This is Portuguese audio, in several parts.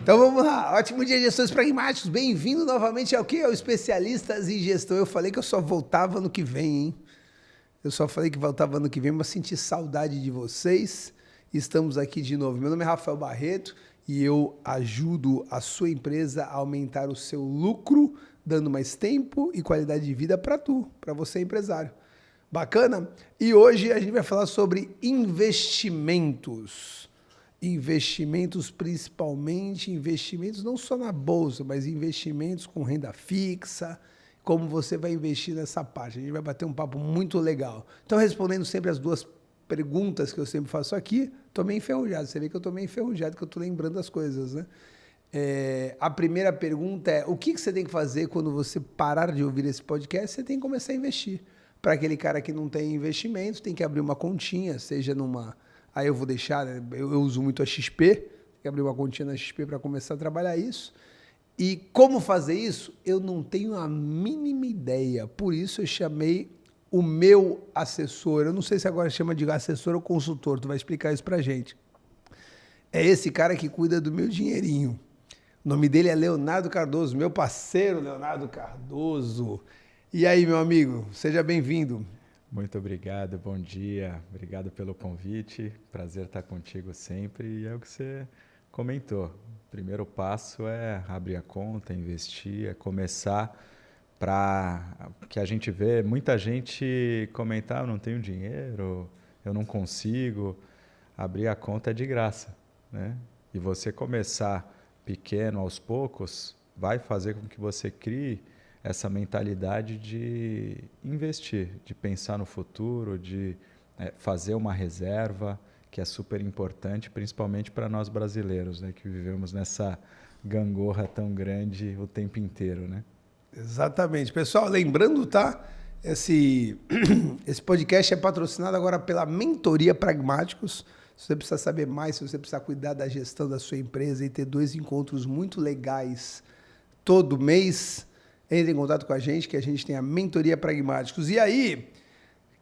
Então vamos lá, ótimo dia, gestores pragmáticos, bem-vindo novamente ao que? Ao Especialistas em Gestão. Eu falei que eu só voltava ano que vem, hein? Eu só falei que voltava ano que vem, mas senti saudade de vocês. Estamos aqui de novo. Meu nome é Rafael Barreto e eu ajudo a sua empresa a aumentar o seu lucro, dando mais tempo e qualidade de vida para você empresário. Bacana? E hoje a gente vai falar sobre investimentos. Investimentos principalmente, investimentos não só na bolsa, mas investimentos com renda fixa, como você vai investir nessa parte. A gente vai bater um papo muito legal. Então, respondendo sempre as duas perguntas que eu sempre faço aqui, estou meio enferrujado. Você vê que eu estou meio enferrujado, que eu estou lembrando das coisas, né? A primeira pergunta é, o que você tem que fazer quando você parar de ouvir esse podcast? Você tem que começar a investir. Para aquele cara que não tem investimento, tem que abrir uma continha, seja numa... Aí eu vou deixar, né? Eu uso muito a XP, tem que abrir uma continha na XP para começar a trabalhar isso. E como fazer isso? Eu não tenho a mínima ideia. Por isso eu chamei o meu assessor. Eu não sei se agora chama de assessor ou consultor. Tu vai explicar isso pra gente. É esse cara que cuida do meu dinheirinho. O nome dele é Leonardo Cardoso, meu parceiro Leonardo Cardoso. E aí, meu amigo, seja bem-vindo. Muito obrigado, bom dia. Obrigado pelo convite. Prazer estar contigo sempre. E é o que você comentou. O primeiro passo é abrir a conta, investir, é começar para que a gente vê muita gente comentar, eu não tenho dinheiro, eu não consigo. Abrir a conta é de graça, né? E você começar pequeno aos poucos vai fazer com que você crie essa mentalidade de investir, de pensar no futuro, de fazer uma reserva, que é super importante, principalmente para nós brasileiros, né, que vivemos nessa gangorra tão grande o tempo inteiro, né? Exatamente. Pessoal, lembrando, tá? Esse podcast é patrocinado agora pela Mentoria Pragmáticos. Se você precisar saber mais, se você precisar cuidar da gestão da sua empresa e ter 2 encontros muito legais todo mês, entre em contato com a gente, que a gente tem a Mentoria Pragmáticos. E aí,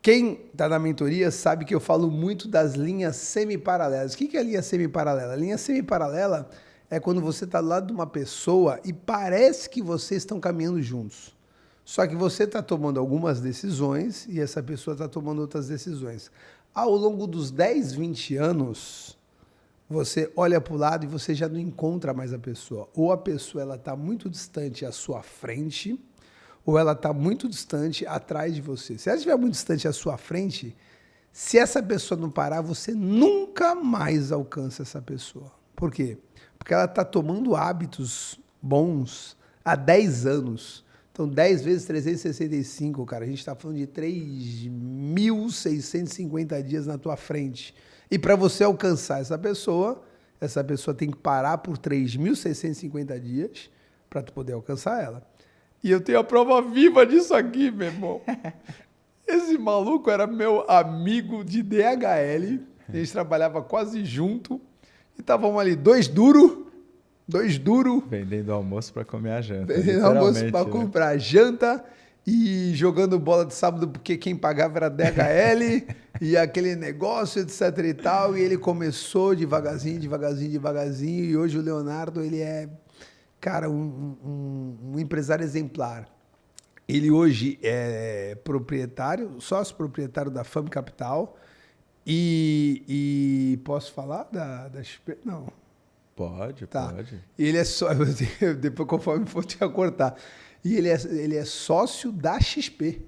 quem está na mentoria sabe que eu falo muito das linhas semiparalelas. O que é linha semiparalela? A linha semiparalela é quando você está do lado de uma pessoa e parece que vocês estão caminhando juntos. Só que você está tomando algumas decisões e essa pessoa está tomando outras decisões. Ao longo dos 10, 20 anos, você olha para o lado e você já não encontra mais a pessoa. Ou a pessoa está muito distante à sua frente, ou ela está muito distante atrás de você. Se ela estiver muito distante à sua frente, se essa pessoa não parar, você nunca mais alcança essa pessoa. Por quê? Porque ela está tomando hábitos bons há 10 anos. Então, 10 vezes 365, cara, a gente está falando de 3.650 dias na tua frente. E para você alcançar essa pessoa tem que parar por 3.650 dias para tu poder alcançar ela. E eu tenho a prova viva disso aqui, meu irmão. Esse maluco era meu amigo de DHL, a gente trabalhava quase junto, e estavam ali 2 duro. Vendendo almoço para comer a janta. Vendendo almoço para comprar janta e jogando bola de sábado, porque quem pagava era DHL, e aquele negócio, etc e tal, e ele começou devagarzinho, e hoje o Leonardo, ele é, cara, um empresário exemplar. Ele hoje é sócio proprietário da FAM Capital e posso falar da XP? Não. Pode. E ele é depois conforme for te cortar. E ele é sócio da XP.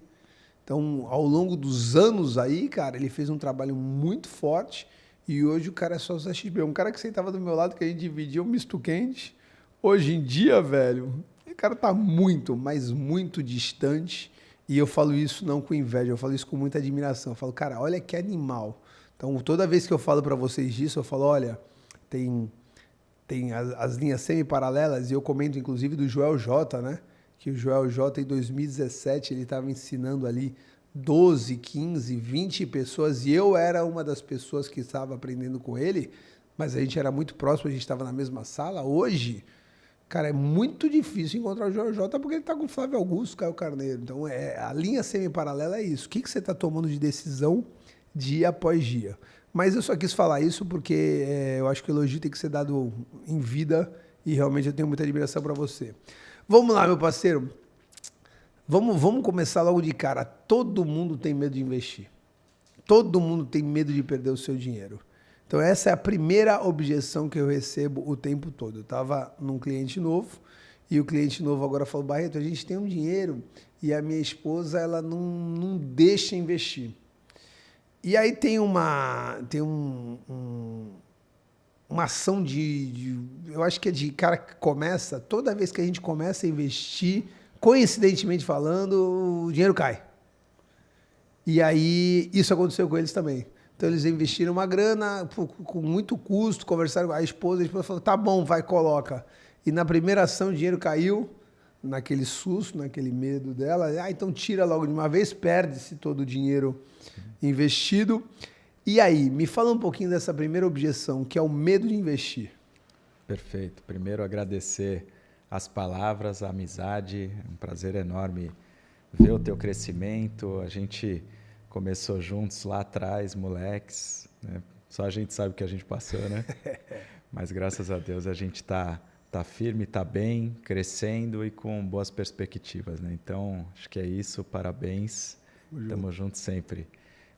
Então, ao longo dos anos aí, cara, ele fez um trabalho muito forte e hoje o cara é sócio da XP. Um cara que sentava do meu lado, que a gente dividia um misto quente. Hoje em dia, velho, o cara tá muito, mas muito distante. E eu falo isso não com inveja, eu falo isso com muita admiração. Eu falo, cara, olha que animal. Então, toda vez que eu falo para vocês disso, eu falo, olha, tem as linhas semi-paralelas, e eu comento inclusive do Joel J, né? Que o Joel J, em 2017, ele estava ensinando ali 12, 15, 20 pessoas, e eu era uma das pessoas que estava aprendendo com ele, mas a gente era muito próximo, a gente estava na mesma sala. Hoje, cara, é muito difícil encontrar o Joel J porque ele está com o Flávio Augusto, Caio Carneiro. Então, a linha semi-paralela é isso. O que você está tomando de decisão dia após dia? Mas eu só quis falar isso porque eu acho que o elogio tem que ser dado em vida e realmente eu tenho muita admiração para você. Vamos lá, meu parceiro. Vamos começar logo de cara. Todo mundo tem medo de investir. Todo mundo tem medo de perder o seu dinheiro. Então essa é a primeira objeção que eu recebo o tempo todo. Eu estava num cliente novo e o cliente novo agora falou, Barreto, a gente tem um dinheiro e a minha esposa ela não deixa investir. E aí tem uma ação eu acho que é de cara que começa, toda vez que a gente começa a investir, coincidentemente falando, o dinheiro cai. E aí isso aconteceu com eles também. Então eles investiram uma grana com muito custo, conversaram com a esposa falou, tá bom, vai, coloca. E na primeira ação o dinheiro caiu, naquele susto, naquele medo dela. Então tira logo de uma vez, perde-se todo o dinheiro investido. E aí, me fala um pouquinho dessa primeira objeção, que é o medo de investir. Perfeito. Primeiro agradecer as palavras, a amizade. É um prazer enorme ver o teu crescimento. A gente começou juntos lá atrás, moleques, né? Só a gente sabe o que a gente passou, né? Mas graças a Deus a gente tá firme, tá bem, crescendo e com boas perspectivas, né? Então, acho que é isso, parabéns. Estamos juntos sempre.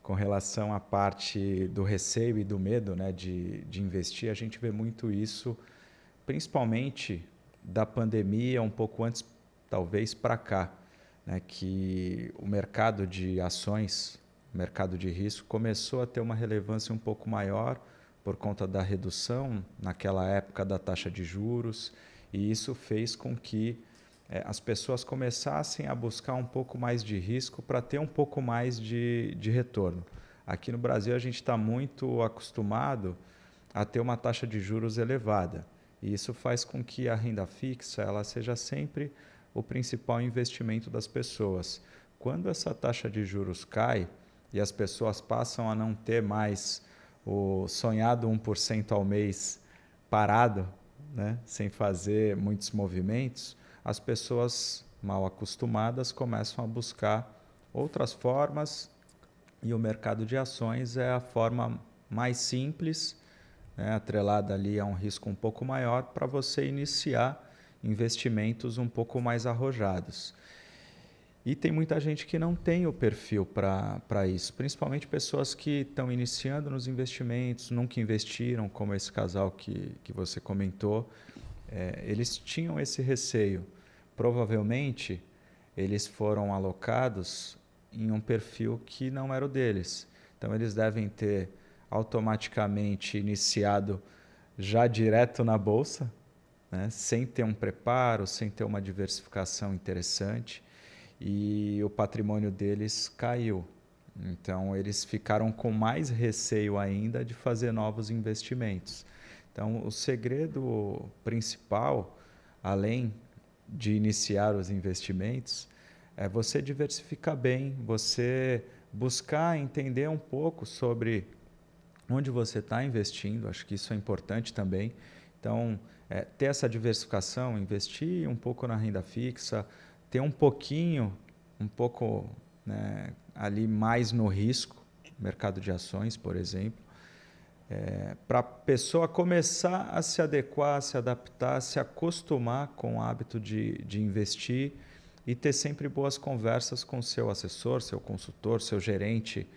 Com relação à parte do receio e do medo, né, de investir, a gente vê muito isso, principalmente da pandemia, um pouco antes, talvez, para cá, né, que o mercado de ações, o mercado de risco, começou a ter uma relevância um pouco maior por conta da redução, naquela época, da taxa de juros, e isso fez com que as pessoas começassem a buscar um pouco mais de risco para ter um pouco mais de retorno. Aqui no Brasil, a gente está muito acostumado a ter uma taxa de juros elevada, e isso faz com que a renda fixa ela seja sempre o principal investimento das pessoas. Quando essa taxa de juros cai e as pessoas passam a não ter mais o sonhado 1% ao mês parado, né, sem fazer muitos movimentos, as pessoas mal acostumadas começam a buscar outras formas e o mercado de ações é a forma mais simples, né, atrelada ali a um risco um pouco maior para você iniciar investimentos um pouco mais arrojados. E tem muita gente que não tem o perfil para isso, principalmente pessoas que estão iniciando nos investimentos, nunca investiram, como esse casal que você comentou. Eles tinham esse receio. Provavelmente, eles foram alocados em um perfil que não era o deles. Então, eles devem ter automaticamente iniciado já direto na bolsa, né, sem ter um preparo, sem ter uma diversificação interessante. E o patrimônio deles caiu. Então, eles ficaram com mais receio ainda de fazer novos investimentos. Então, o segredo principal, além de iniciar os investimentos, é você diversificar bem, você buscar entender um pouco sobre onde você está investindo. Acho que isso é importante também. Então, ter essa diversificação, investir um pouco na renda fixa, ter um pouco, né, ali mais no risco, mercado de ações, por exemplo, para a pessoa começar a se adequar, se adaptar, se acostumar com o hábito de investir e ter sempre boas conversas com seu assessor, seu consultor, seu gerente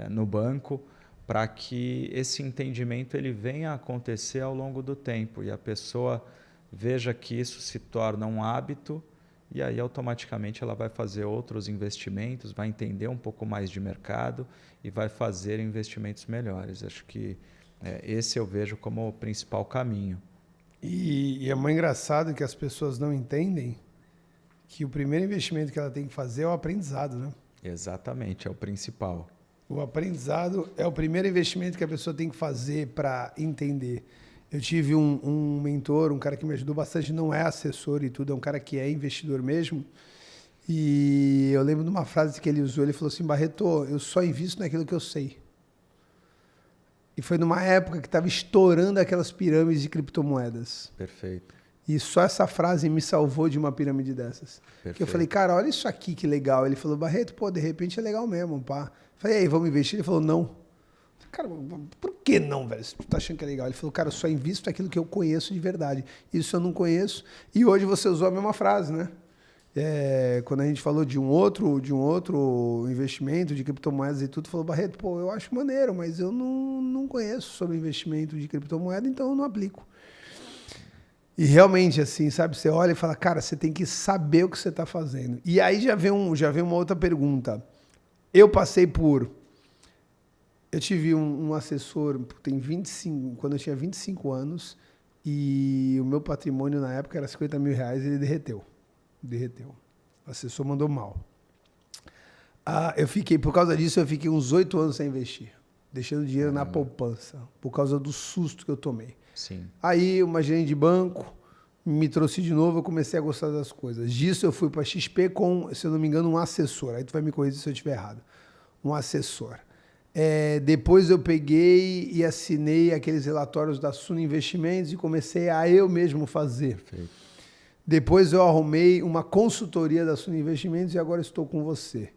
no banco, para que esse entendimento ele venha a acontecer ao longo do tempo e a pessoa veja que isso se torna um hábito. E aí, automaticamente, ela vai fazer outros investimentos, vai entender um pouco mais de mercado e vai fazer investimentos melhores. Acho que esse eu vejo como o principal caminho. E é muito engraçado que as pessoas não entendem que o primeiro investimento que ela tem que fazer é o aprendizado, né? Exatamente, é o principal. O aprendizado é o primeiro investimento que a pessoa tem que fazer para entender. Eu tive um mentor, um cara que me ajudou bastante, não é assessor e tudo, é um cara que é investidor mesmo. E eu lembro de uma frase que ele usou, ele falou assim, Barreto, eu só invisto naquilo que eu sei. E foi numa época que estava estourando aquelas pirâmides de criptomoedas. Perfeito. E só essa frase me salvou de uma pirâmide dessas. Porque eu falei, cara, olha isso aqui que legal. Ele falou, Barreto, pô, de repente é legal mesmo, pá. Eu falei, e aí, vamos investir? Ele falou, não. Cara, por que não, velho? Se tu tá achando que é legal. Ele falou, cara, eu só invisto aquilo que eu conheço de verdade. Isso eu não conheço. E hoje você usou a mesma frase, né? Quando a gente falou de um outro investimento de criptomoedas e tudo, falou, Barreto, pô, eu acho maneiro, mas eu não conheço sobre investimento de criptomoeda, então eu não aplico. E realmente, assim, sabe, você olha e fala, cara, você tem que saber o que você está fazendo. E aí já vem uma outra pergunta. Eu tive um assessor, quando eu tinha 25 anos, e o meu patrimônio na época era 50 mil reais, ele derreteu. O assessor mandou mal. Por causa disso, eu fiquei uns 8 anos sem investir, deixando dinheiro na poupança, por causa do susto que eu tomei. Sim. Aí, uma gerente de banco me trouxe de novo, eu comecei a gostar das coisas. Disso, eu fui para a XP com, se eu não me engano, um assessor. Aí tu vai me corrigir se eu estiver errado. Um assessor. Depois eu peguei e assinei aqueles relatórios da Suno Investimentos e comecei a eu mesmo fazer. Perfeito. Depois eu arrumei uma consultoria da Suno Investimentos e agora estou com você.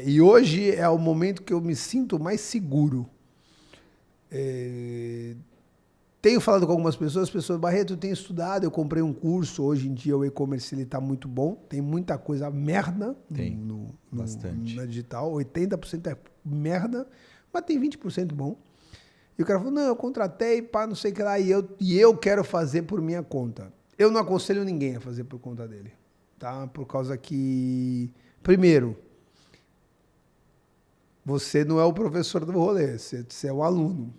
E hoje é o momento que eu me sinto mais seguro. Tenho falado com algumas pessoas, as pessoas, Barreto, eu tenho estudado, eu comprei um curso, hoje em dia o e-commerce está muito bom, tem muita coisa merda bastante. na digital, 80% é merda, mas tem 20% bom. E o cara falou, não, eu contratei, pá, não sei o que lá, e eu quero fazer por minha conta. Eu não aconselho ninguém a fazer por conta dele, tá? Por causa que, primeiro, você não é o professor do rolê, você é o aluno.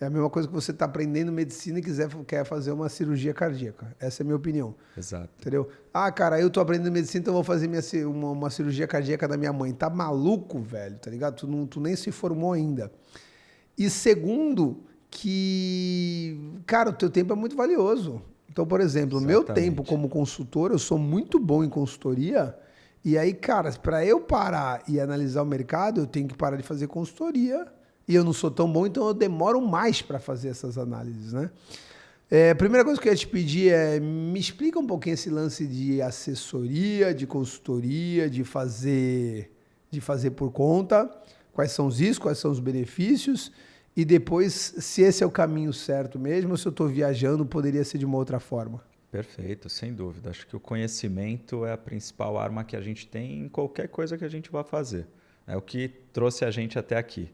É a mesma coisa que você está aprendendo medicina e quer fazer uma cirurgia cardíaca. Essa é a minha opinião. Exato. Entendeu? Cara, eu estou aprendendo medicina, então eu vou fazer uma cirurgia cardíaca da minha mãe. Tá maluco, velho? Tá ligado? Tu nem se formou ainda. E segundo, que, cara, o teu tempo é muito valioso. Então, por exemplo, o meu tempo como consultor, eu sou muito bom em consultoria. E aí, cara, para eu parar e analisar o mercado, eu tenho que parar de fazer consultoria. E eu não sou tão bom, então eu demoro mais para fazer essas análises, né? A primeira coisa que eu ia te pedir me explica um pouquinho esse lance de assessoria, de consultoria, de fazer por conta, quais são os riscos, quais são os benefícios, e depois, se esse é o caminho certo mesmo, ou se eu estou viajando, poderia ser de uma outra forma. Perfeito, sem dúvida. Acho que o conhecimento é a principal arma que a gente tem em qualquer coisa que a gente vá fazer. É o que trouxe a gente até aqui.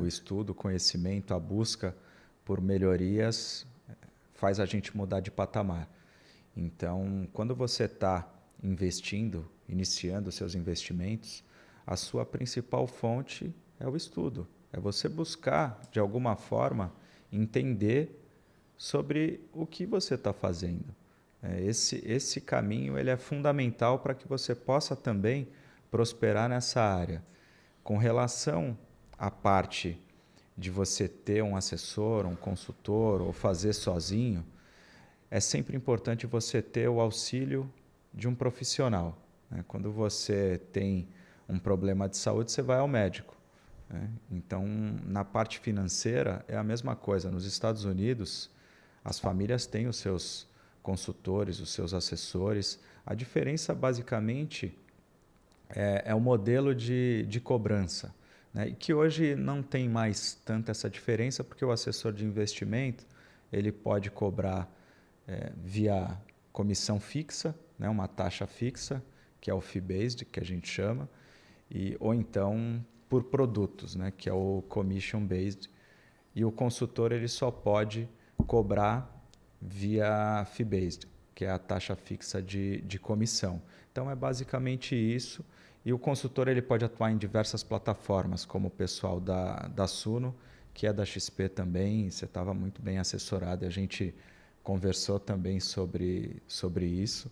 O estudo, o conhecimento, a busca por melhorias faz a gente mudar de patamar. Então, quando você está investindo, iniciando seus investimentos, a sua principal fonte é o estudo. É você buscar, de alguma forma, entender sobre o que você está fazendo. Esse caminho ele é fundamental para que você possa também prosperar nessa área. Com relação à parte de você ter um assessor, um consultor ou fazer sozinho, é sempre importante você ter o auxílio de um profissional. Quando você tem um problema de saúde, você vai ao médico. Então, na parte financeira, é a mesma coisa. Nos Estados Unidos, as famílias têm os seus consultores, os seus assessores. A diferença, basicamente, é o modelo de cobrança, né? E que hoje não tem mais tanta essa diferença, porque o assessor de investimento ele pode cobrar via comissão fixa, né? Uma taxa fixa, que é o fee-based, que a gente chama, ou então por produtos, né? Que é o commission-based. E o consultor ele só pode cobrar via fee-based, que é a taxa fixa de comissão. Então, é basicamente isso. E o consultor ele pode atuar em diversas plataformas, como o pessoal da Suno, que é da XP também. Você estava muito bem assessorado e a gente conversou também sobre isso.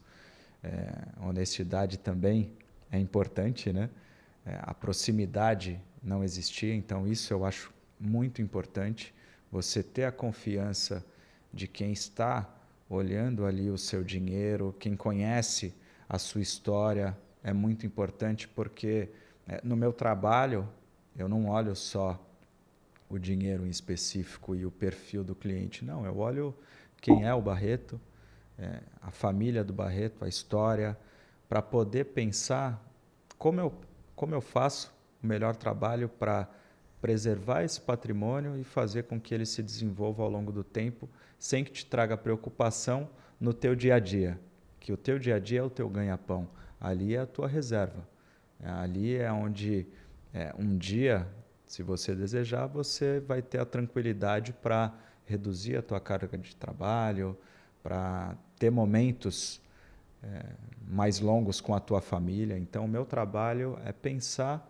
Honestidade também é importante, né? A proximidade não existia, então isso eu acho muito importante. Você ter a confiança de quem está olhando ali o seu dinheiro, quem conhece a sua história, é muito importante porque no meu trabalho eu não olho só o dinheiro em específico e o perfil do cliente, não, eu olho quem é o Barreto, a família do Barreto, a história, para poder pensar como eu faço o melhor trabalho para preservar esse patrimônio e fazer com que ele se desenvolva ao longo do tempo, sem que te traga preocupação no teu dia a dia. Que o teu dia a dia é o teu ganha-pão. Ali é a tua reserva. Ali é onde um dia, se você desejar, você vai ter a tranquilidade para reduzir a tua carga de trabalho, para ter momentos mais longos com a tua família. Então, o meu trabalho é pensar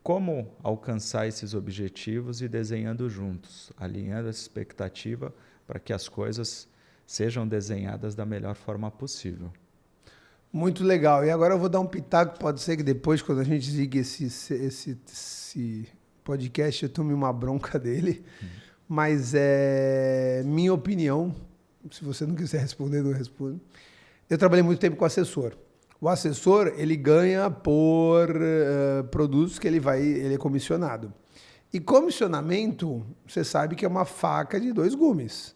como alcançar esses objetivos e desenhando juntos, alinhando essa expectativa para que as coisas sejam desenhadas da melhor forma possível. Muito legal. E agora eu vou dar um pitaco, pode ser que depois, quando a gente desligue esse podcast, eu tome uma bronca dele. Mas é minha opinião, se você não quiser responder, não respondo. Eu trabalhei muito tempo com assessor. O assessor, ele ganha por produtos que ele é comissionado. E comissionamento, você sabe que é uma faca de dois gumes.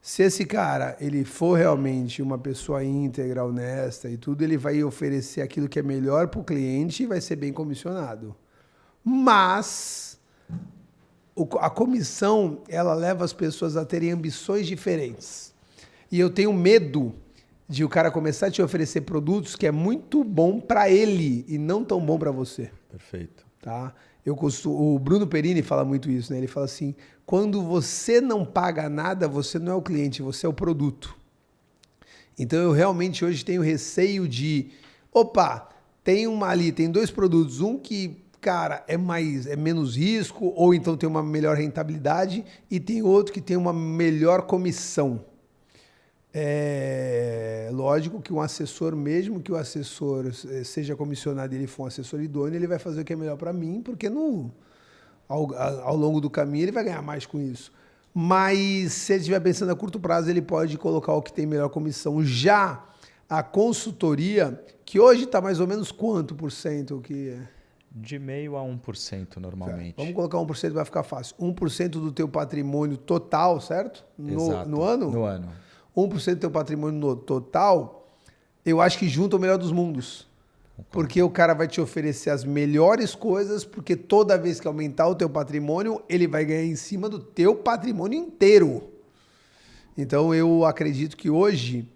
Se esse cara, ele for realmente uma pessoa íntegra, honesta e tudo, ele vai oferecer aquilo que é melhor para o cliente e vai ser bem comissionado. Mas a comissão, ela leva as pessoas a terem ambições diferentes. E eu tenho medo de o cara começar a te oferecer produtos que é muito bom para ele e não tão bom para você. Perfeito. Tá? O Bruno Perini fala muito isso, né? Ele fala assim, quando você não paga nada, você não é o cliente, você é o produto. Então eu realmente hoje tenho receio de, tem dois produtos, um que, cara, é menos risco, ou então tem uma melhor rentabilidade, e tem outro que tem uma melhor comissão. Lógico que um assessor, mesmo que o assessor seja comissionado e ele for um assessor idôneo, ele vai fazer o que é melhor para mim, porque ao longo do caminho ele vai ganhar mais com isso. Mas se ele estiver pensando a curto prazo, ele pode colocar o que tem melhor comissão. Já a consultoria, que hoje está mais ou menos quanto por cento? De 0,5% a 1% normalmente. Vamos colocar 1%, vai ficar fácil. 1% do teu patrimônio total, certo? Exato. No ano? No ano. 1% do teu patrimônio no total, eu acho que junta o melhor dos mundos. Porque o cara vai te oferecer as melhores coisas, porque toda vez que aumentar o teu patrimônio, ele vai ganhar em cima do teu patrimônio inteiro. Então, eu acredito que hoje,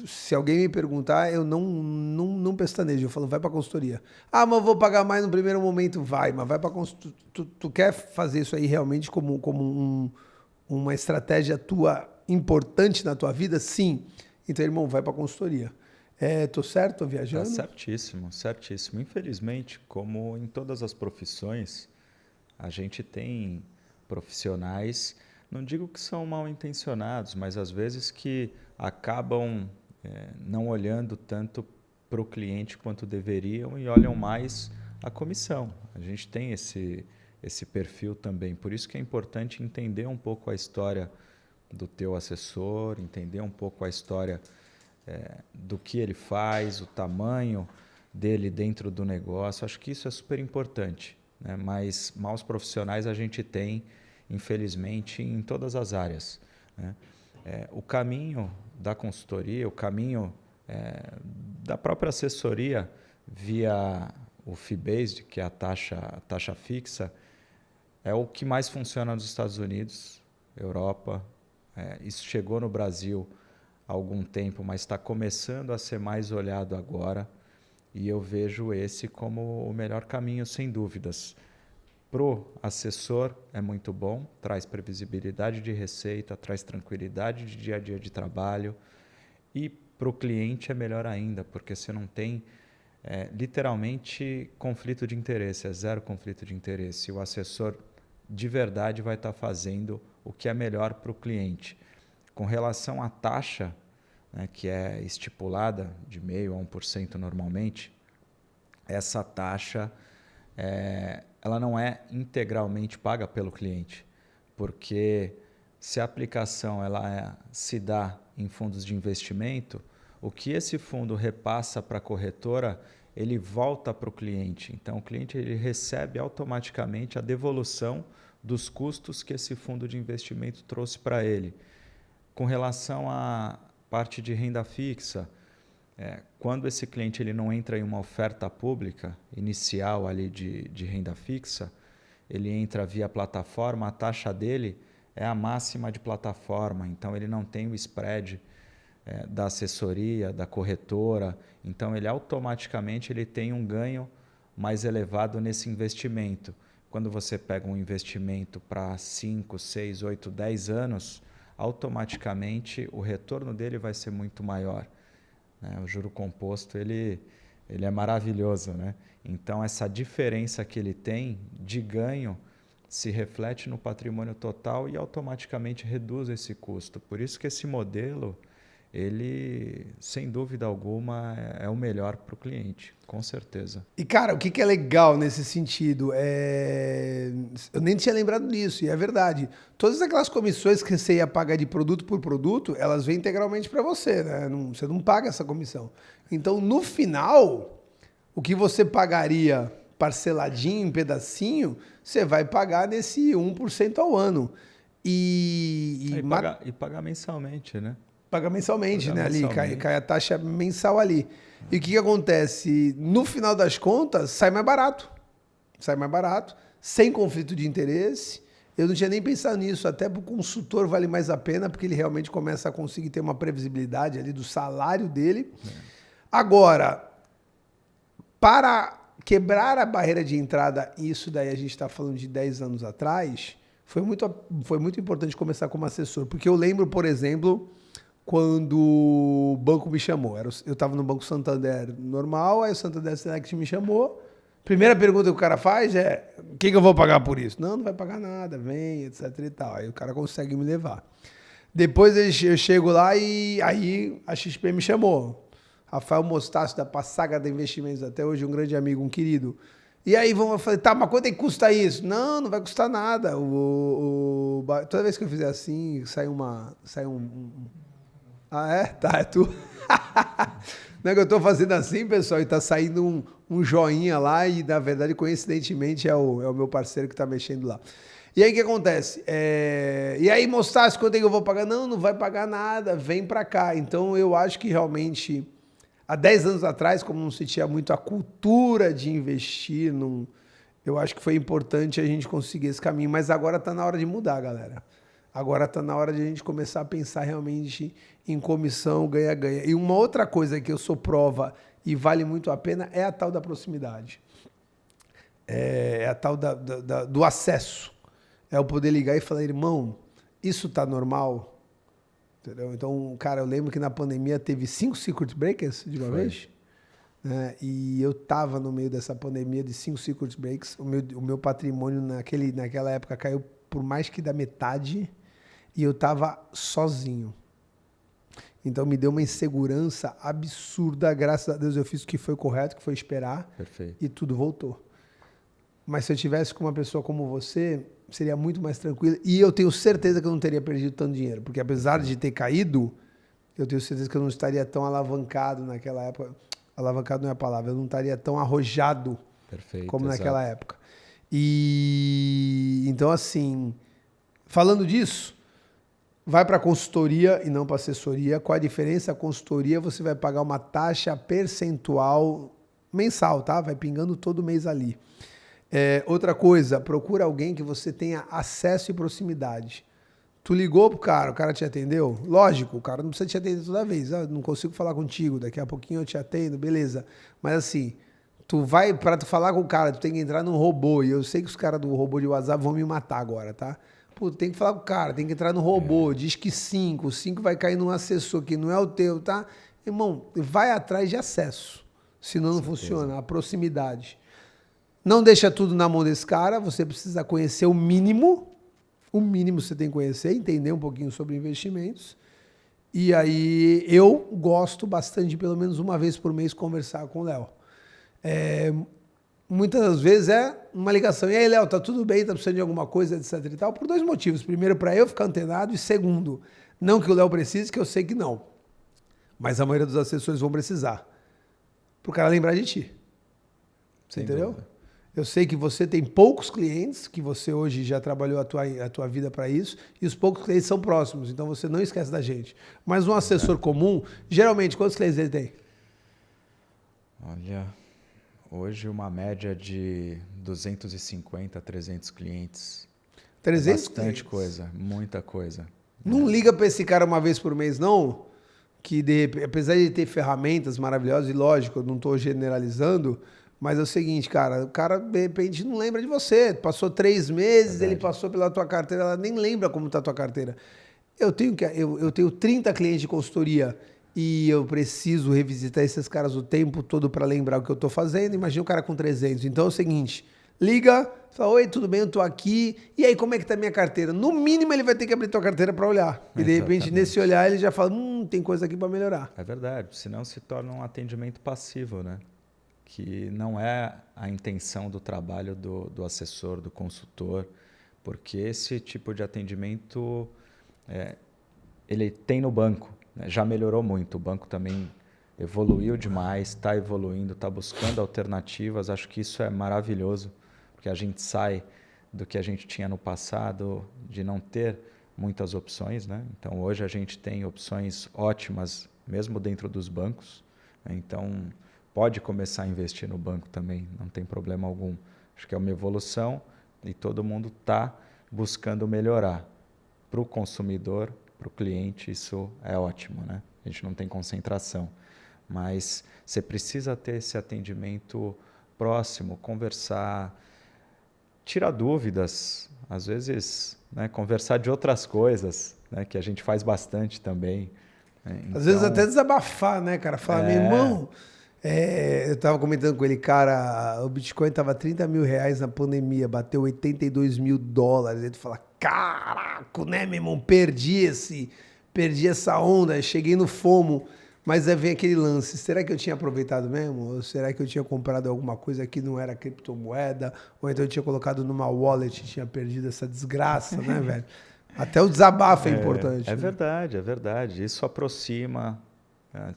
se alguém me perguntar, eu não pestanejo. Eu falo, vai para a consultoria. Ah, mas eu vou pagar mais no primeiro momento. Vai, mas vai para a consultoria. Tu quer fazer isso aí realmente como uma estratégia tua importante na tua vida? Sim. Então, irmão, vai para a consultoria. Tô certo? Tô viajando? Tá certíssimo, certíssimo. Infelizmente, como em todas as profissões, a gente tem profissionais, não digo que são mal intencionados, mas às vezes que acabam não olhando tanto para o cliente quanto deveriam e olham mais a comissão. A gente tem esse perfil também. Por isso que é importante entender um pouco a história do teu assessor, entender um pouco a história do que ele faz, o tamanho dele dentro do negócio. Acho que isso é super importante, né? Mas maus profissionais a gente tem, infelizmente, em todas as áreas, né? O caminho da consultoria, o caminho da própria assessoria via o fee-based, que é a taxa fixa, é o que mais funciona nos Estados Unidos, Europa. Isso chegou no Brasil há algum tempo, mas está começando a ser mais olhado agora. E eu vejo esse como o melhor caminho, sem dúvidas. Para o assessor é muito bom, traz previsibilidade de receita, traz tranquilidade de dia a dia de trabalho. E para o cliente é melhor ainda, porque você não tem literalmente conflito de interesse, é zero conflito de interesse. O assessor de verdade vai estar fazendo o que é melhor para o cliente. Com relação à taxa, né, que é estipulada de 0,5% a 1% normalmente, essa taxa ela não é integralmente paga pelo cliente, porque se a aplicação se dá em fundos de investimento, o que esse fundo repassa para a corretora, ele volta para o cliente. Então, o cliente ele recebe automaticamente a devolução dos custos que esse fundo de investimento trouxe para ele. Com relação à parte de renda fixa, Quando esse cliente ele não entra em uma oferta pública inicial ali de renda fixa, ele entra via plataforma, a taxa dele é a máxima de plataforma, então ele não tem o spread da assessoria, da corretora, então ele automaticamente ele tem um ganho mais elevado nesse investimento. Quando você pega um investimento para 5, 6, 8, 10 anos, automaticamente o retorno dele vai ser muito maior. O juro composto ele é maravilhoso, né? Então essa diferença que ele tem de ganho se reflete no patrimônio total e automaticamente reduz esse custo. Por isso que esse modelo, ele, sem dúvida alguma, é o melhor para o cliente, com certeza. E, cara, o que é legal nesse sentido? Eu nem tinha lembrado disso, e é verdade. Todas aquelas comissões que você ia pagar de produto por produto, elas vêm integralmente para você, né? Você não paga essa comissão. Então, no final, o que você pagaria parceladinho, em pedacinho, você vai pagar nesse 1% ao ano. E pagar mensalmente, né? Paga mensalmente, né? Ali cai a taxa mensal ali. E o que acontece? No final das contas, sai mais barato. Sai mais barato, sem conflito de interesse. Eu não tinha nem pensado nisso. Até para o consultor vale mais a pena, porque ele realmente começa a conseguir ter uma previsibilidade ali do salário dele. Agora, para quebrar a barreira de entrada, isso daí a gente está falando de 10 anos atrás, foi muito importante começar como assessor. Porque eu lembro, por exemplo, quando o banco me chamou. Eu estava no Banco Santander normal, aí o Santander Select me chamou. Primeira pergunta que o cara faz é: o que eu vou pagar por isso? Não vai pagar nada, vem, etc e tal. Aí o cara consegue me levar. Depois eu chego lá e aí a XP me chamou. Rafael Mostácio, da Passaga de Investimentos, até hoje um grande amigo, um querido. E aí eu falei, tá, mas quanto é que custa isso? Não vai custar nada. Toda vez que eu fizer assim, sai um... Ah, é? Tá, é tu. Não é que eu tô fazendo assim, pessoal, e tá saindo um joinha lá e, na verdade, coincidentemente, é o meu parceiro que tá mexendo lá. E aí, o que acontece? E aí, Mostácio, quanto é que eu vou pagar? Não vai pagar nada, vem pra cá. Então, eu acho que, realmente, há 10 anos atrás, como não se tinha muito a cultura de investir, eu acho que foi importante a gente conseguir esse caminho. Mas agora tá na hora de mudar, galera. Agora está na hora de a gente começar a pensar realmente em comissão, ganha-ganha. E uma outra coisa que eu sou prova e vale muito a pena é a tal da proximidade. É a tal do acesso. É eu poder ligar e falar, irmão, isso está normal? Entendeu? Então, cara, eu lembro que na pandemia teve 5 circuit breakers de uma vez. Né? E eu estava no meio dessa pandemia de 5 circuit breaks. O meu patrimônio naquela época caiu por mais que da metade. E eu estava sozinho. Então me deu uma insegurança absurda. Graças a Deus eu fiz o que foi correto, que foi esperar. Perfeito. E tudo voltou. Mas se eu tivesse com uma pessoa como você, seria muito mais tranquilo. E eu tenho certeza que eu não teria perdido tanto dinheiro. Porque apesar de ter caído, eu tenho certeza que eu não estaria tão alavancado naquela época. Alavancado não é a palavra. Eu não estaria tão arrojado como naquela época. E então, assim, falando disso, vai para a consultoria e não para assessoria. Qual a diferença? A consultoria você vai pagar uma taxa percentual mensal, tá? Vai pingando todo mês ali. Outra coisa, procura alguém que você tenha acesso e proximidade. Tu ligou pro cara, o cara te atendeu? Lógico, o cara não precisa te atender toda vez. Não consigo falar contigo, daqui a pouquinho eu te atendo, beleza. Mas assim, para tu falar com o cara, tu tem que entrar num robô. E eu sei que os caras do robô de WhatsApp vão me matar agora, tá? Pô, tem que falar com o cara, tem que entrar no robô, diz que 5, o 5 vai cair num assessor que não é o teu, tá? Irmão, vai atrás de acesso, senão não funciona, a proximidade. Não deixa tudo na mão desse cara, você precisa conhecer o mínimo você tem que conhecer, entender um pouquinho sobre investimentos. E aí eu gosto bastante de pelo menos uma vez por mês conversar com o Léo. Muitas das vezes é uma ligação. E aí, Léo, tá tudo bem? Tá precisando de alguma coisa, etc e tal? Por 2 motivos. Primeiro, para eu ficar antenado. E segundo, não que o Léo precise, que eu sei que não. Mas a maioria dos assessores vão precisar. Para o cara lembrar de ti. Você entendeu? Dúvida. Eu sei que você tem poucos clientes, que você hoje já trabalhou a tua vida para isso, e os poucos clientes são próximos. Então, você não esquece da gente. Mas um assessor comum, geralmente, quantos clientes ele tem? Olha, hoje uma média de 250 a 300 clientes. 300 Bastante clientes. coisa, muita coisa. Não liga para esse cara uma vez por mês, não? Que apesar de ter ferramentas maravilhosas, e lógico, eu não estou generalizando, mas é o seguinte, cara, o cara de repente não lembra de você. Passou 3 meses, ele passou pela tua carteira, ela nem lembra como está a tua carteira. Eu tenho 30 clientes de consultoria e eu preciso revisitar esses caras o tempo todo para lembrar o que eu estou fazendo. Imagina um cara com 300. Então é o seguinte, liga, fala, oi, tudo bem, eu estou aqui. E aí, como é que tá a minha carteira? No mínimo, ele vai ter que abrir tua carteira para olhar. E de repente, nesse olhar, ele já fala, tem coisa aqui para melhorar. É verdade, senão se torna um atendimento passivo, né? Que não é a intenção do trabalho do assessor, do consultor, porque esse tipo de atendimento ele tem no banco, né? Já melhorou muito, o banco também evoluiu demais, está evoluindo, está buscando alternativas, acho que isso é maravilhoso, porque a gente sai do que a gente tinha no passado, de não ter muitas opções, né? Então hoje a gente tem opções ótimas, mesmo dentro dos bancos, né? Então pode começar a investir no banco também, não tem problema algum. Acho que é uma evolução e todo mundo está buscando melhorar. Para o consumidor, para o cliente, isso é ótimo, né? A gente não tem concentração. Mas você precisa ter esse atendimento próximo, conversar, tirar dúvidas, às vezes, né, conversar de outras coisas, né, que a gente faz bastante também. Né? Às vezes até desabafar, né, cara? Falar, meu irmão, eu tava comentando com ele, cara, o Bitcoin tava R$30.000 na pandemia, bateu $82.000. Ele fala, caraca, né, meu irmão? Perdi essa onda, cheguei no FOMO. Mas aí vem aquele lance, será que eu tinha aproveitado mesmo? Ou será que eu tinha comprado alguma coisa que não era criptomoeda? Ou então eu tinha colocado numa wallet e tinha perdido essa desgraça, né, velho? Até o desabafo é importante. É verdade, é verdade. Isso aproxima, né,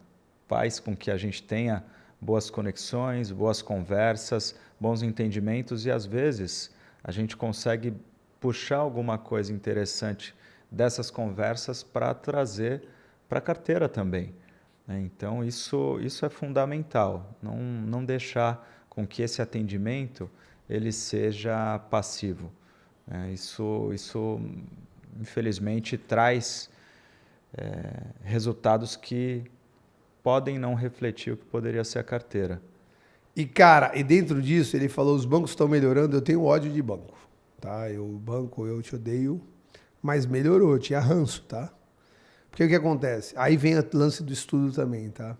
faz com que a gente tenha boas conexões, boas conversas, bons entendimentos e às vezes a gente consegue puxar alguma coisa interessante dessas conversas para trazer para a carteira também. Então, isso é fundamental, não deixar com que esse atendimento ele seja passivo. Isso infelizmente, traz resultados que podem não refletir o que poderia ser a carteira. E, cara, e dentro disso, ele falou, os bancos estão melhorando, eu tenho ódio de banco, tá? Banco, eu te odeio, mas melhorou, eu tinha ranço, tá? Porque o que acontece? Aí vem o lance do estudo também, tá?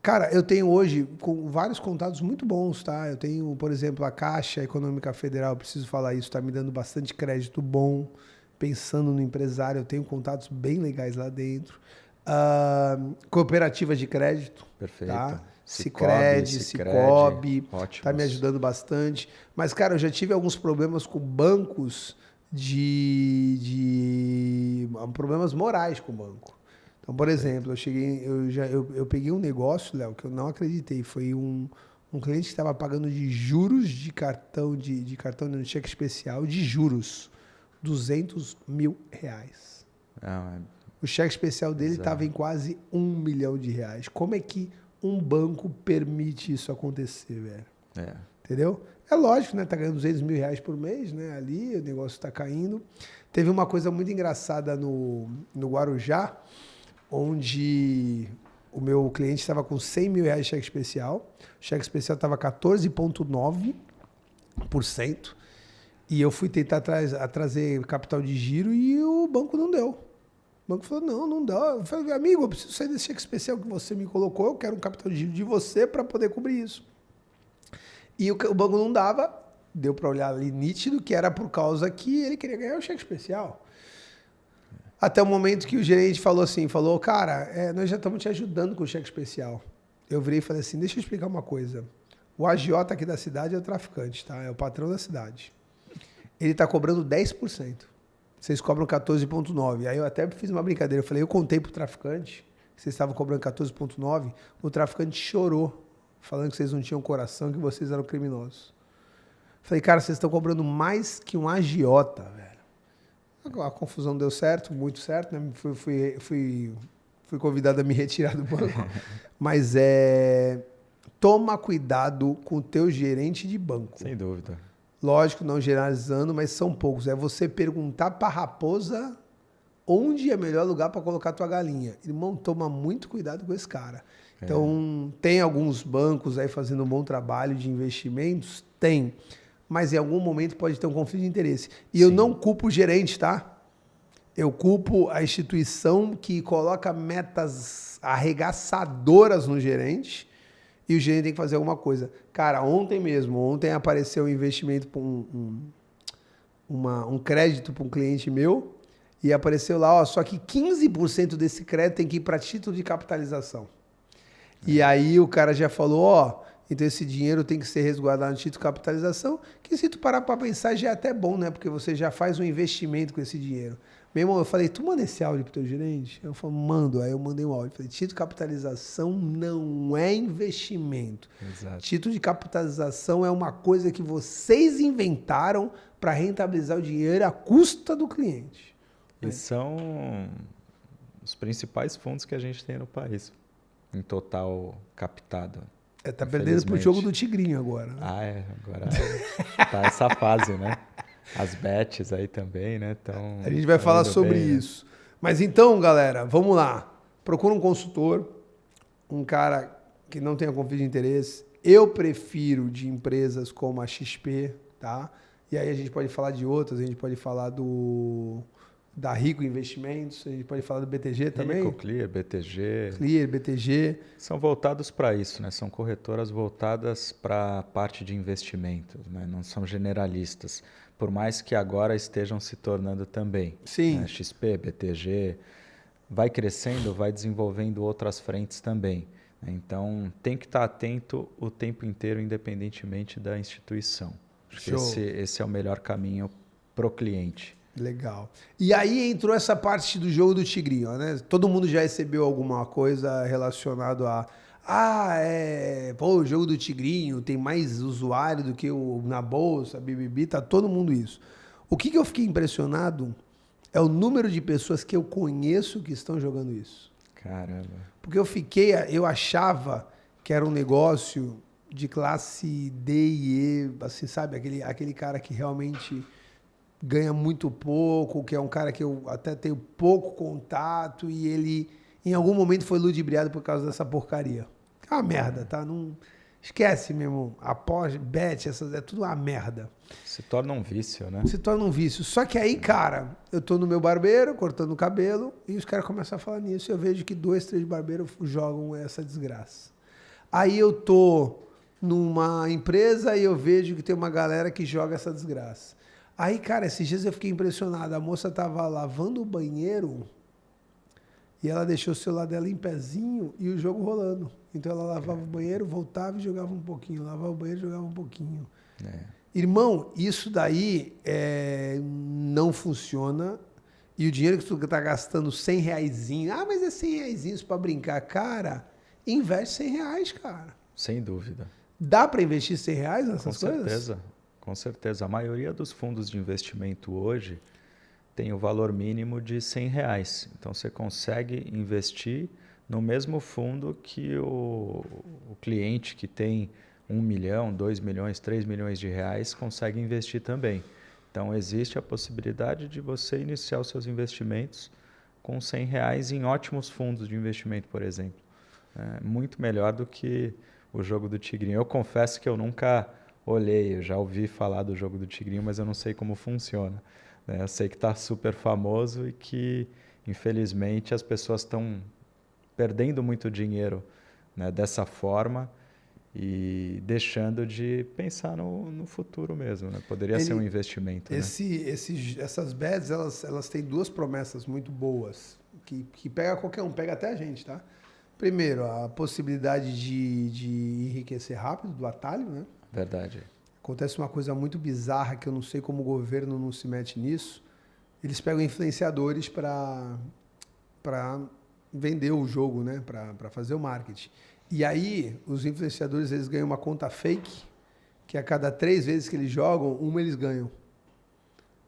Cara, eu tenho hoje vários contatos muito bons, tá? Eu tenho, por exemplo, a Caixa Econômica Federal, preciso falar isso, tá me dando bastante crédito bom, pensando no empresário, eu tenho contatos bem legais lá dentro. Cooperativas de crédito, perfeito. Tá? Sicredi, Cicobi, tá me ajudando bastante. Mas, cara, eu já tive alguns problemas com bancos problemas morais com o banco. Então, por exemplo, eu peguei um negócio, Léo, que eu não acreditei. Foi um cliente que estava pagando de juros de cartão de cheque especial, de juros, R$200.000. O cheque especial dele estava em quase R$1 milhão. Como é que um banco permite isso acontecer, velho? Entendeu? É lógico, né? Tá ganhando R$200.000 por mês, né? Ali o negócio está caindo. Teve uma coisa muito engraçada no Guarujá, onde o meu cliente estava com R$100 mil de cheque especial. O cheque especial estava 14,9%. E eu fui tentar trazer capital de giro e o banco não deu. O banco falou, não dá. Eu falei, amigo, eu preciso sair desse cheque especial que você me colocou, eu quero um capital de giro de você para poder cobrir isso. E o banco não dava, deu para olhar ali nítido que era por causa que ele queria ganhar o cheque especial. Até o momento que o gerente falou, cara, nós já estamos te ajudando com o cheque especial. Eu virei e falei assim, deixa eu explicar uma coisa. O agiota aqui da cidade é o traficante, tá? É o patrão da cidade. Ele está cobrando 10%. Vocês cobram 14,9%. Aí eu até fiz uma brincadeira. Eu falei, eu contei pro traficante que vocês estavam cobrando 14,9%. O traficante chorou, falando que vocês não tinham coração, que vocês eram criminosos. Falei, cara, vocês estão cobrando mais que um agiota, velho. A confusão deu certo, muito certo, né? Fui convidado a me retirar do banco. Mas toma cuidado com o teu gerente de banco. Sem dúvida. Lógico, não generalizando, mas são poucos. É você perguntar para a raposa onde é o melhor lugar para colocar a tua galinha. Irmão, toma muito cuidado com esse cara. Então, tem alguns bancos aí fazendo um bom trabalho de investimentos? Tem. Mas em algum momento pode ter um conflito de interesse. E eu não culpo o gerente, tá? Eu culpo a instituição que coloca metas arregaçadoras no gerente e o gerente tem que fazer alguma coisa. Cara, ontem apareceu um investimento para um crédito para um cliente meu e apareceu lá, ó, só que 15% desse crédito tem que ir para título de capitalização. E aí o cara já falou, ó, então esse dinheiro tem que ser resguardado no título de capitalização, que se tu parar para pensar já é até bom, né? Porque você já faz um investimento com esse dinheiro. Meu irmão, eu falei, tu manda esse áudio pro teu gerente? Eu falei, mando. Aí eu mandei um áudio. Falei, título de capitalização não é investimento. Exato. Título de capitalização é uma coisa que vocês inventaram para rentabilizar o dinheiro à custa do cliente. E são os principais fundos que a gente tem no país, em total captado. Tá perdendo pro jogo do Tigrinho agora. Né? Agora tá essa fase, né? As bets aí também, né? Então, a gente vai falar sobre isso. Mas então, galera, vamos lá. Procura um consultor, um cara que não tenha conflito de interesse. Eu prefiro de empresas como a XP, tá? E aí a gente pode falar de outras, a gente pode falar da Rico Investimentos, a gente pode falar do BTG também. Rico, Clear, BTG. Clear, BTG. São voltados para isso, né? São corretoras voltadas para a parte de investimentos, né? Não são generalistas. Por mais que agora estejam se tornando também. Sim. Né? XP, BTG, vai crescendo, vai desenvolvendo outras frentes também. Né? Então, tem que estar atento o tempo inteiro, independentemente da instituição. Acho que esse é o melhor caminho para o cliente. Legal. E aí entrou essa parte do jogo do Tigrinho, né? Todo mundo já recebeu alguma coisa relacionado a... o jogo do Tigrinho tem mais usuário do que na bolsa, bibibi, tá todo mundo isso. O que eu fiquei impressionado é o número de pessoas que eu conheço que estão jogando isso. Caramba. Porque eu achava que era um negócio de classe D e E, assim, sabe? Aquele cara que realmente ganha muito pouco, que é um cara que eu até tenho pouco contato e ele, em algum momento, foi ludibriado por causa dessa porcaria. É uma merda, tá? Não... Esquece, meu irmão. Aposta, bet, é tudo uma merda. Se torna um vício, né? Se torna um vício. Só que aí, cara, eu tô no meu barbeiro, cortando o cabelo, e os caras começam a falar nisso. Eu vejo que 2, 3 barbeiros jogam essa desgraça. Aí eu tô numa empresa e eu vejo que tem uma galera que joga essa desgraça. Aí, cara, esses dias eu fiquei impressionado. A moça tava lavando o banheiro e ela deixou o celular dela em pezinho e o jogo rolando. Então ela lavava o banheiro, voltava e jogava um pouquinho. Lavava o banheiro e jogava um pouquinho. Irmão, isso daí não funciona. E o dinheiro que tu tá gastando 100 reaisinho. Mas é 100 reaisinhos pra brincar. Cara, investe 100 reais, cara. Sem dúvida. Dá para investir 100 reais nessas coisas? Com certeza. Com certeza. A maioria dos fundos de investimento hoje tem o valor mínimo de 100 reais. Então, você consegue investir no mesmo fundo que o cliente que tem 1 milhão, 2 milhões, 3 milhões de reais consegue investir também. Então, existe a possibilidade de você iniciar os seus investimentos com 100 reais em ótimos fundos de investimento, por exemplo. É muito melhor do que o jogo do Tigrinho. Eu confesso que eu nunca olhei, eu já ouvi falar do jogo do Tigrinho, mas eu não sei como funciona. Eu sei que está super famoso e que, infelizmente, as pessoas estão perdendo muito dinheiro, né, dessa forma e deixando de pensar no futuro mesmo. Né? Poderia ser um investimento. Essas bets, elas têm duas promessas muito boas, que pega qualquer um, pega até a gente, tá? Primeiro, a possibilidade de enriquecer rápido, do atalho, né? Verdade. Acontece uma coisa muito bizarra que eu não sei como o governo não se mete nisso. Eles pegam influenciadores para vender o jogo, né? Para fazer o marketing. E aí, os influenciadores eles ganham uma conta fake, que a cada 3 vezes que eles jogam, uma eles ganham.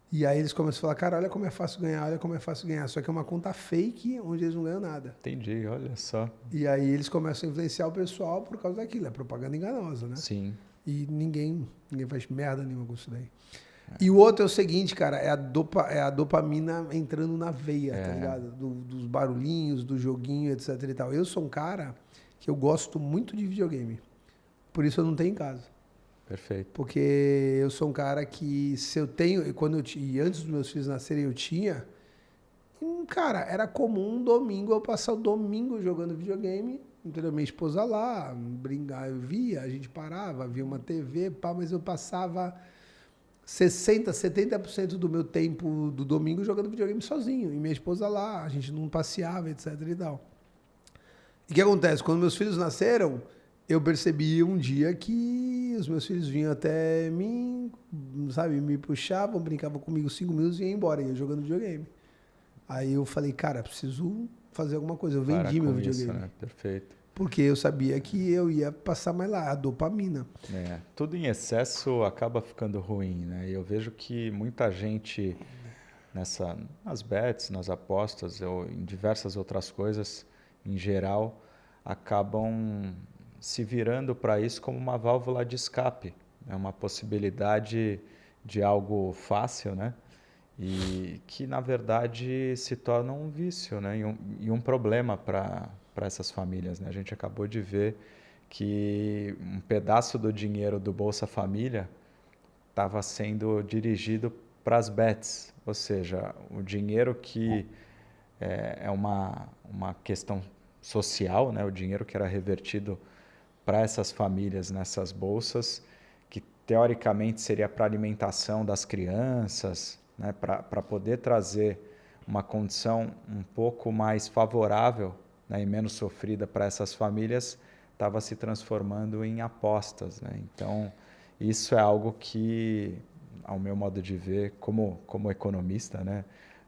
E aí eles começam a falar, cara, olha como é fácil ganhar, olha como é fácil ganhar. Só que é uma conta fake onde eles não ganham nada. Entendi, olha só. E aí eles começam a influenciar o pessoal por causa daquilo. É propaganda enganosa, né? Sim. E ninguém faz merda nenhuma com isso daí. E o outro é o seguinte, cara, é a dopamina entrando na veia, tá ligado? Dos barulhinhos, do joguinho, etc e tal. Eu sou um cara que eu gosto muito de videogame. Por isso eu não tenho em casa. Perfeito. Porque eu sou um cara que, se eu tenho, e antes dos meus filhos nascerem eu tinha, cara, era comum um domingo eu passar o domingo jogando videogame, entendeu? Minha esposa lá, brincar, eu via, a gente parava, via uma TV, pá, mas eu passava 60%, 70% do meu tempo do domingo jogando videogame sozinho, e minha esposa lá, a gente não passeava, etc e tal. E o que acontece? Quando meus filhos nasceram, eu percebi um dia que os meus filhos vinham até mim, sabe, me puxavam, brincavam comigo 5 minutos e iam embora, ia jogando videogame. Aí eu falei, cara, preciso fazer alguma coisa. Eu vendi meu videogame. Isso, né? Perfeito. Porque eu sabia que eu ia passar mais lá, a dopamina. Tudo em excesso acaba ficando ruim, né? E eu vejo que muita gente nas bets, nas apostas ou em diversas outras coisas, em geral, acabam se virando para isso como uma válvula de escape. É uma possibilidade de algo fácil, né? E que, na verdade, se torna um vício, né? E um problema para essas famílias, né? A gente acabou de ver que um pedaço do dinheiro do Bolsa Família estava sendo dirigido para as bets, ou seja, o dinheiro que é uma questão social, né? O dinheiro que era revertido para essas famílias nessas bolsas, que teoricamente seria para alimentação das crianças, né? Para poder trazer uma condição um pouco mais favorável, né? E menos sofrida para essas famílias, estava se transformando em apostas, né? Então, isso é algo que, ao meu modo de ver, como economista, né?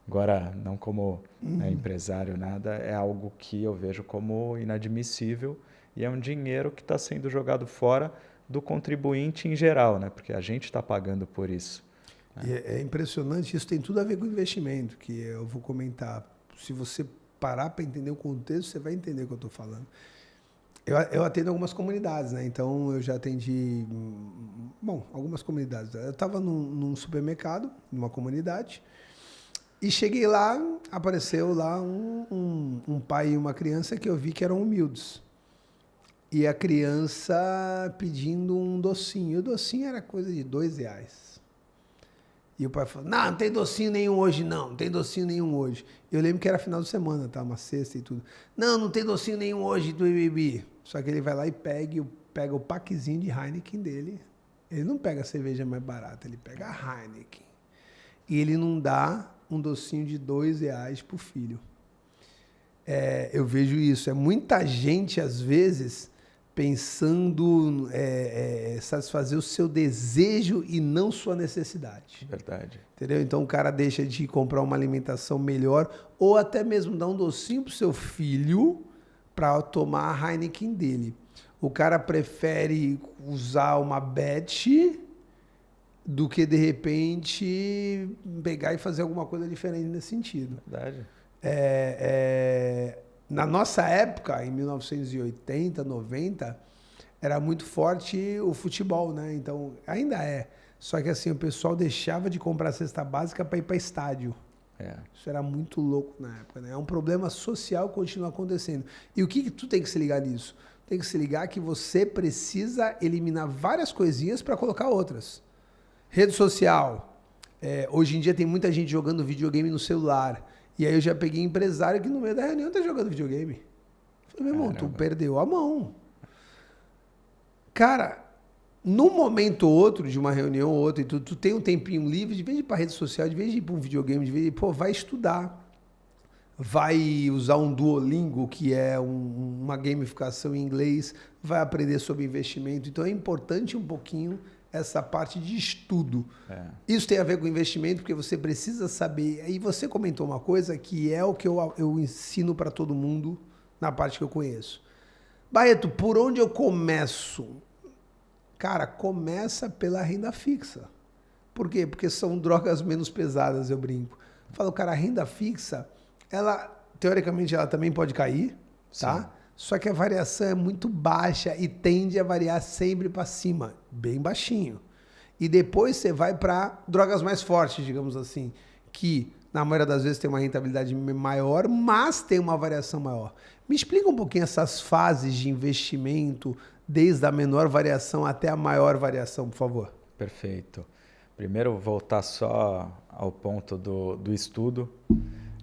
Agora, não como empresário, nada, é algo que eu vejo como inadmissível e é um dinheiro que está sendo jogado fora do contribuinte em geral, né? Porque a gente está pagando por isso. E é impressionante, isso tem tudo a ver com investimento, que eu vou comentar. Se você parar para entender o contexto, você vai entender o que eu estou falando. Eu atendo algumas comunidades, né? Então, eu já atendi, algumas comunidades. Eu estava num supermercado, numa comunidade, e cheguei lá, apareceu lá um pai e uma criança que eu vi que eram humildes. E a criança pedindo um docinho. E o docinho era coisa de R$2. E o pai falou, não tem docinho nenhum hoje, não tem docinho nenhum hoje. Eu lembro que era final de semana, tá? Uma sexta e tudo. Não tem docinho nenhum hoje do Ibibi. Só que ele vai lá e pega o paquezinho de Heineken dele. Ele não pega a cerveja mais barata, ele pega a Heineken. E ele não dá um docinho de R$2 pro filho. Eu vejo isso. É muita gente, às vezes, pensando satisfazer o seu desejo e não sua necessidade. Verdade. Entendeu? Então o cara deixa de comprar uma alimentação melhor ou até mesmo dar um docinho pro seu filho para tomar a Heineken dele. O cara prefere usar uma bet do que, de repente, pegar e fazer alguma coisa diferente nesse sentido. Verdade. Na nossa época, em 1980, 90, era muito forte o futebol, né? Então, ainda é. Só que assim, o pessoal deixava de comprar cesta básica para ir para estádio. Isso era muito louco na época, né? É um problema social que continua acontecendo. E o que tu tem que se ligar nisso? Tem que se ligar que você precisa eliminar várias coisinhas para colocar outras. Rede social. Hoje em dia tem muita gente jogando videogame no celular. E aí eu já peguei empresário que no meio da reunião tá jogando videogame. Falei, meu irmão, tu perdeu a mão. Cara, num momento ou outro, de uma reunião ou outra, e tu tem um tempinho livre, de vez de ir pra rede social, de vez de ir pra um videogame, de vez de ir, vai estudar. Vai usar um Duolingo, que é uma gamificação em inglês, vai aprender sobre investimento. Então é importante um pouquinho essa parte de estudo. Isso tem a ver com investimento, porque você precisa saber. E você comentou uma coisa que é o que eu ensino para todo mundo na parte que eu conheço. Barreto, por onde eu começo? Cara, começa pela renda fixa. Por quê? Porque são drogas menos pesadas, eu brinco. Falo, cara, a renda fixa, ela, teoricamente, ela também pode cair, tá? Sim. Só que a variação é muito baixa e tende a variar sempre para cima, bem baixinho. E depois você vai para drogas mais fortes, digamos assim, que na maioria das vezes tem uma rentabilidade maior, mas tem uma variação maior. Me explica um pouquinho essas fases de investimento, desde a menor variação até a maior variação, por favor. Perfeito. Primeiro, voltar só ao ponto do estudo.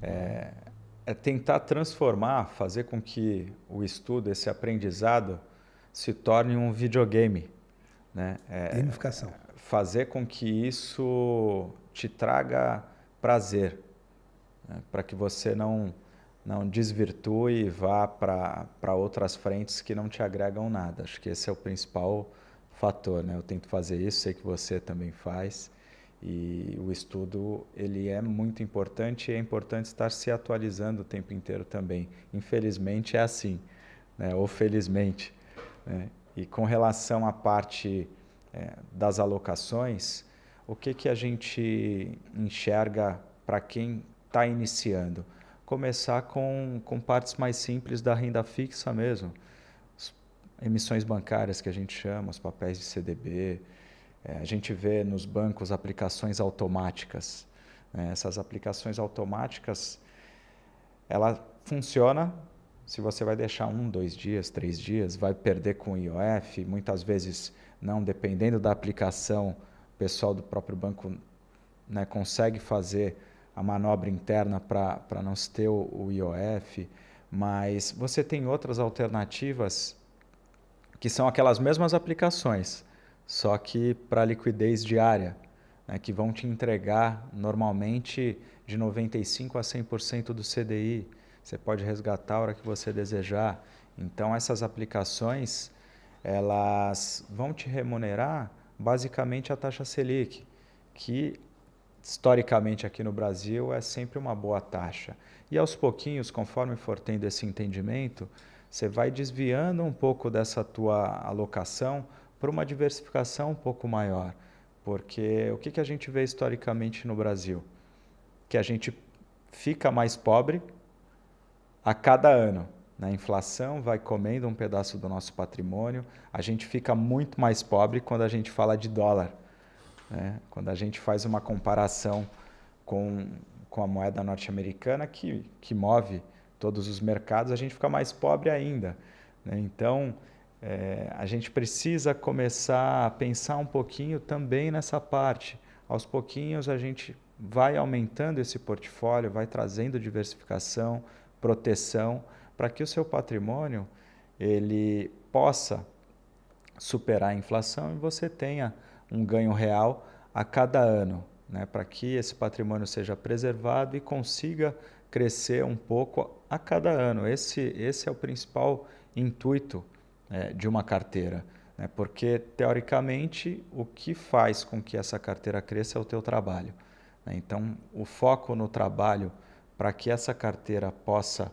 É tentar transformar, fazer com que o estudo, esse aprendizado, se torne um videogame. Né? Gamificação. Fazer com que isso te traga prazer, né? Para que você não desvirtue e vá para outras frentes que não te agregam nada. Acho que esse é o principal fator. Né? Eu tento fazer isso, sei que você também faz. E o estudo ele é muito importante e é importante estar se atualizando o tempo inteiro também. Infelizmente é assim, né? Ou felizmente. Né? E com relação à parte das alocações, o que a gente enxerga para quem está iniciando? Começar com partes mais simples da renda fixa mesmo. Emissões bancárias que a gente chama, os papéis de CDB. A gente vê nos bancos aplicações automáticas. Essas aplicações automáticas, ela funciona se você vai deixar 1, 2 dias, 3 dias, vai perder com o IOF, muitas vezes não, dependendo da aplicação, o pessoal do próprio banco, né, consegue fazer a manobra interna para não se ter o IOF, mas você tem outras alternativas que são aquelas mesmas aplicações, só que para liquidez diária, né, que vão te entregar normalmente de 95% a 100% do CDI. Você pode resgatar a hora que você desejar. Então, essas aplicações, elas vão te remunerar basicamente a taxa Selic, que historicamente aqui no Brasil é sempre uma boa taxa. E aos pouquinhos, conforme for tendo esse entendimento, você vai desviando um pouco dessa tua alocação para uma diversificação um pouco maior. Porque o que a gente vê historicamente no Brasil? Que a gente fica mais pobre a cada ano. A inflação vai comendo um pedaço do nosso patrimônio. A gente fica muito mais pobre quando a gente fala de dólar. Né? Quando a gente faz uma comparação com a moeda norte-americana que move todos os mercados, a gente fica mais pobre ainda. Né? Então, a gente precisa começar a pensar um pouquinho também nessa parte. Aos pouquinhos a gente vai aumentando esse portfólio, vai trazendo diversificação, proteção, para que o seu patrimônio ele possa superar a inflação e você tenha um ganho real a cada ano, né? Para que esse patrimônio seja preservado e consiga crescer um pouco a cada ano. Esse é o principal intuito de uma carteira, né? Porque, teoricamente, o que faz com que essa carteira cresça é o teu trabalho. Né? Então, o foco no trabalho para que essa carteira possa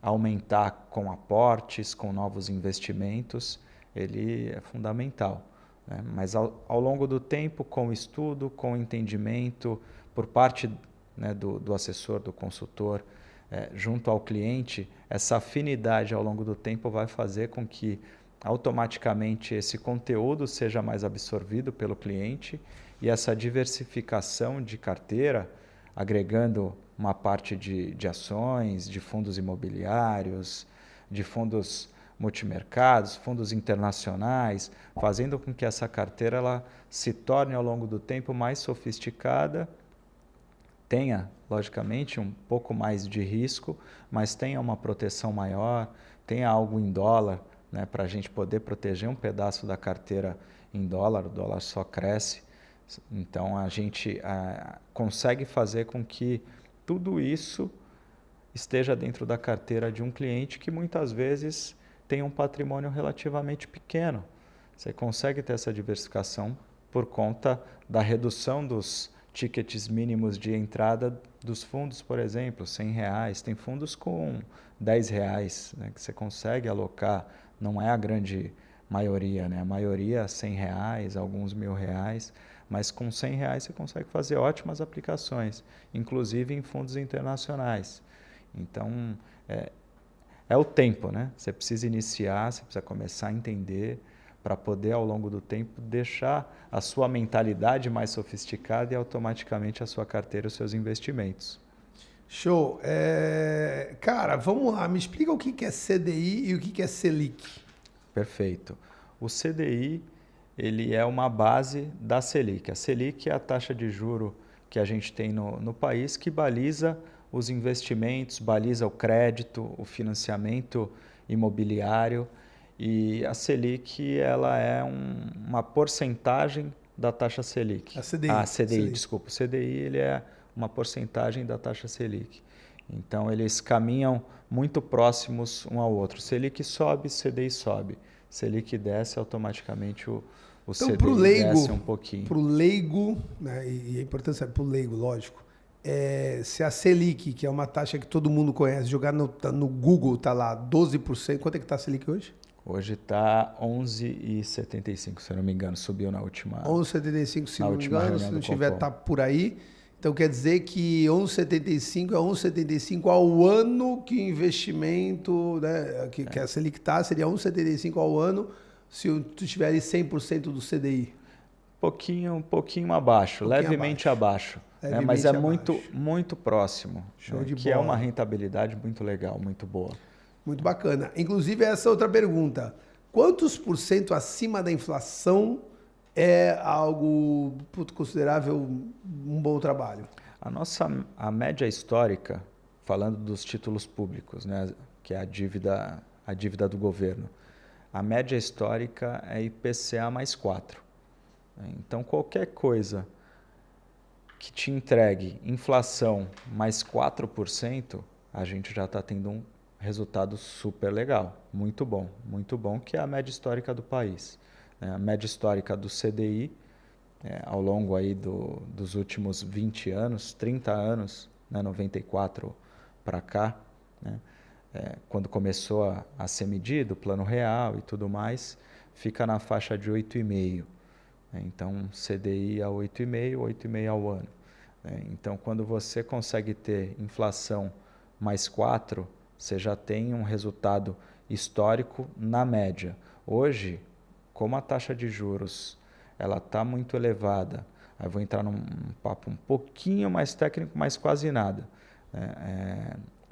aumentar com aportes, com novos investimentos, ele é fundamental. Né? Mas ao longo do tempo, com o estudo, com o entendimento, por parte, né, do assessor, do consultor, junto ao cliente, essa afinidade ao longo do tempo vai fazer com que automaticamente esse conteúdo seja mais absorvido pelo cliente e essa diversificação de carteira, agregando uma parte de ações, de fundos imobiliários, de fundos multimercados, fundos internacionais, fazendo com que essa carteira ela se torne ao longo do tempo mais sofisticada, tenha, logicamente, um pouco mais de risco, mas tenha uma proteção maior, tenha algo em dólar, né, para a gente poder proteger um pedaço da carteira em dólar, o dólar só cresce. Então, a gente consegue fazer com que tudo isso esteja dentro da carteira de um cliente que muitas vezes tem um patrimônio relativamente pequeno. Você consegue ter essa diversificação por conta da redução dos tickets mínimos de entrada dos fundos, por exemplo, R$100. Tem fundos com R$10, né, que você consegue alocar. Não é a grande maioria, né? A maioria R$100, alguns R$1.000, mas com R$ 100 você consegue fazer ótimas aplicações, inclusive em fundos internacionais. Então, é o tempo, né? Você precisa iniciar, você precisa começar a entender para poder, ao longo do tempo, deixar a sua mentalidade mais sofisticada e automaticamente a sua carteira, os seus investimentos. Show. Cara, vamos lá. Me explica o que é CDI e o que é Selic. Perfeito. O CDI, ele é uma base da Selic. A Selic é a taxa de juro que a gente tem no país que baliza os investimentos, baliza o crédito, o financiamento imobiliário. E a Selic, ela é uma porcentagem da taxa Selic. A CDI. CDI, desculpa. O CDI, ele é uma porcentagem da taxa Selic. Então, eles caminham muito próximos um ao outro. Selic sobe, CDI sobe. Selic desce, automaticamente o Então, CDI desce um pouquinho. Para o leigo, né, e a importância para o leigo, lógico, se a Selic, que é uma taxa que todo mundo conhece, jogar no Google, está lá 12%. Quanto é que está a Selic hoje? Hoje está 11,75, se eu não me engano. Subiu na última 11,75, se não me engano. Se não tiver, está por aí. Então, quer dizer que 11,75 é 11,75 ao ano que o investimento, né, que a Selic está, seria 11,75 ao ano se tu tiver ali 100% do CDI. Um pouquinho abaixo, levemente abaixo. Né? Mas é muito próximo. Show de que bola. É uma rentabilidade muito legal, muito boa. Muito bacana. Inclusive, essa outra pergunta. Quantos por cento acima da inflação é algo considerável um bom trabalho? A média histórica, falando dos títulos públicos, né, que é a dívida do governo, a média histórica é IPCA mais 4. Então, qualquer coisa que te entregue inflação mais 4%, a gente já está tendo um resultado super legal, muito bom, que é a média histórica do país. A média histórica do CDI, ao longo aí dos últimos 20 anos, 30 anos, né, 94 para cá, né, quando começou a ser medido, o plano real e tudo mais, fica na faixa de 8,5. Então, CDI a 8,5, 8,5 ao ano. Então, quando você consegue ter inflação mais 4, você já tem um resultado histórico na média. Hoje, como a taxa de juros ela está muito elevada, aí vou entrar num papo um pouquinho mais técnico, mas quase nada.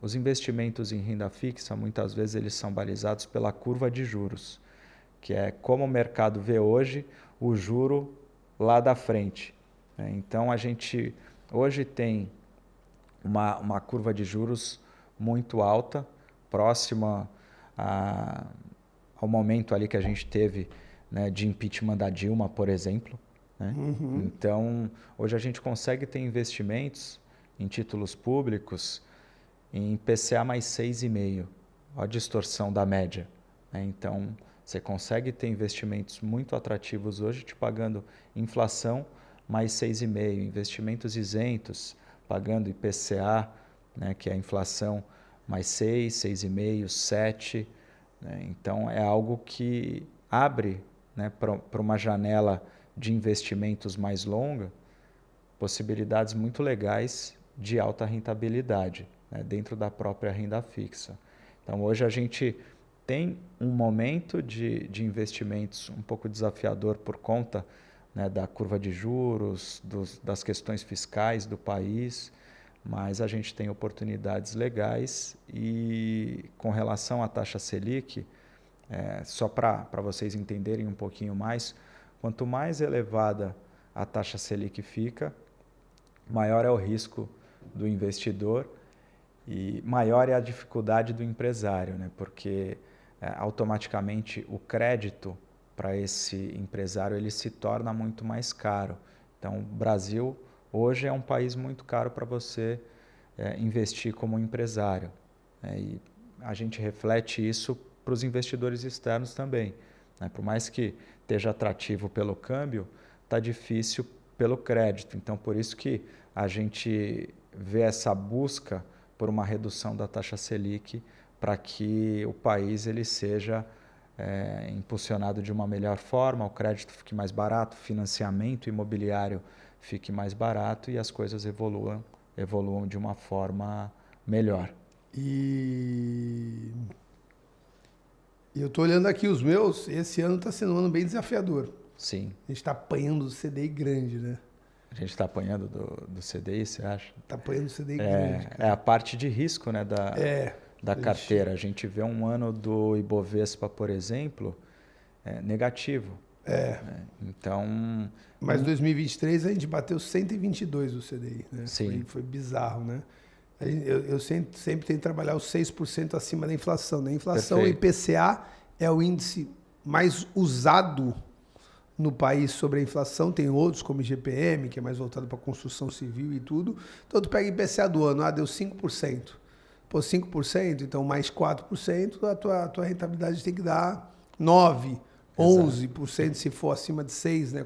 Os investimentos em renda fixa, muitas vezes, eles são balizados pela curva de juros, que é como o mercado vê hoje o juro lá da frente. Então, a gente hoje tem uma curva de juros muito alta, próxima ao momento ali que a gente teve, né, de impeachment da Dilma, por exemplo. Né? Uhum. Então, hoje a gente consegue ter investimentos em títulos públicos em IPCA mais 6,5. Olha a distorção da média. Então, você consegue ter investimentos muito atrativos hoje te pagando inflação mais 6,5. Investimentos isentos, pagando IPCA, né, que é a inflação mais 6, 6,5, 7. Né? Então, é algo que abre, né, para uma janela de investimentos mais longa, possibilidades muito legais de alta rentabilidade, né, dentro da própria renda fixa. Então, hoje a gente tem um momento de investimentos um pouco desafiador por conta, né, da curva de juros, das questões fiscais do país, mas a gente tem oportunidades legais e com relação à taxa Selic, só para vocês entenderem um pouquinho mais, quanto mais elevada a taxa Selic fica, maior é o risco do investidor e maior é a dificuldade do empresário, né? Porque automaticamente o crédito para esse empresário ele se torna muito mais caro. Então, o Brasil hoje é um país muito caro para você investir como empresário. E a gente reflete isso para os investidores externos também. Né? Por mais que esteja atrativo pelo câmbio, está difícil pelo crédito. Então, por isso que a gente vê essa busca por uma redução da taxa Selic para que o país ele seja impulsionado de uma melhor forma, o crédito fique mais barato, o financiamento imobiliário fique mais barato e as coisas evoluam de uma forma melhor. E eu estou olhando aqui os meus, esse ano está sendo um ano bem desafiador. Sim. A gente está apanhando do CDI grande, né? A gente está apanhando do CDI, você acha? Está apanhando do CDI grande. É a parte de risco, né, da carteira. A gente vê um ano do Ibovespa, por exemplo, negativo. Então... Mas em 2023 a gente bateu 122 do CDI, né? Sim. Foi bizarro, né? Eu sempre tento trabalhar os 6% acima da inflação, né? A inflação, o IPCA, é o índice mais usado no país sobre a inflação. Tem outros, como o IGPM, que é mais voltado para construção civil e tudo. Então, tu pega IPCA do ano, deu 5%. Pô, 5%, então mais 4%, a tua rentabilidade tem que dar 9%. 11% se for acima de 6%, né?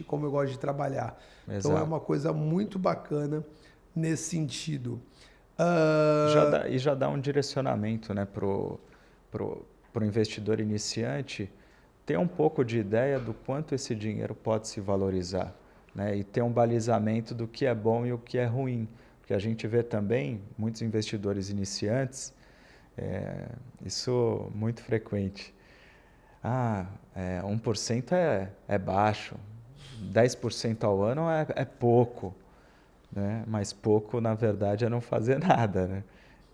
Como eu gosto de trabalhar. Exato. Então é uma coisa muito bacana nesse sentido. Já dá um direcionamento, né, pro investidor iniciante ter um pouco de ideia do quanto esse dinheiro pode se valorizar, né? E ter um balizamento do que é bom e o que é ruim. Porque a gente vê também muitos investidores iniciantes, isso muito frequente. 1% é baixo, 10% ao ano é pouco, né? Mas pouco, na verdade, é não fazer nada, né?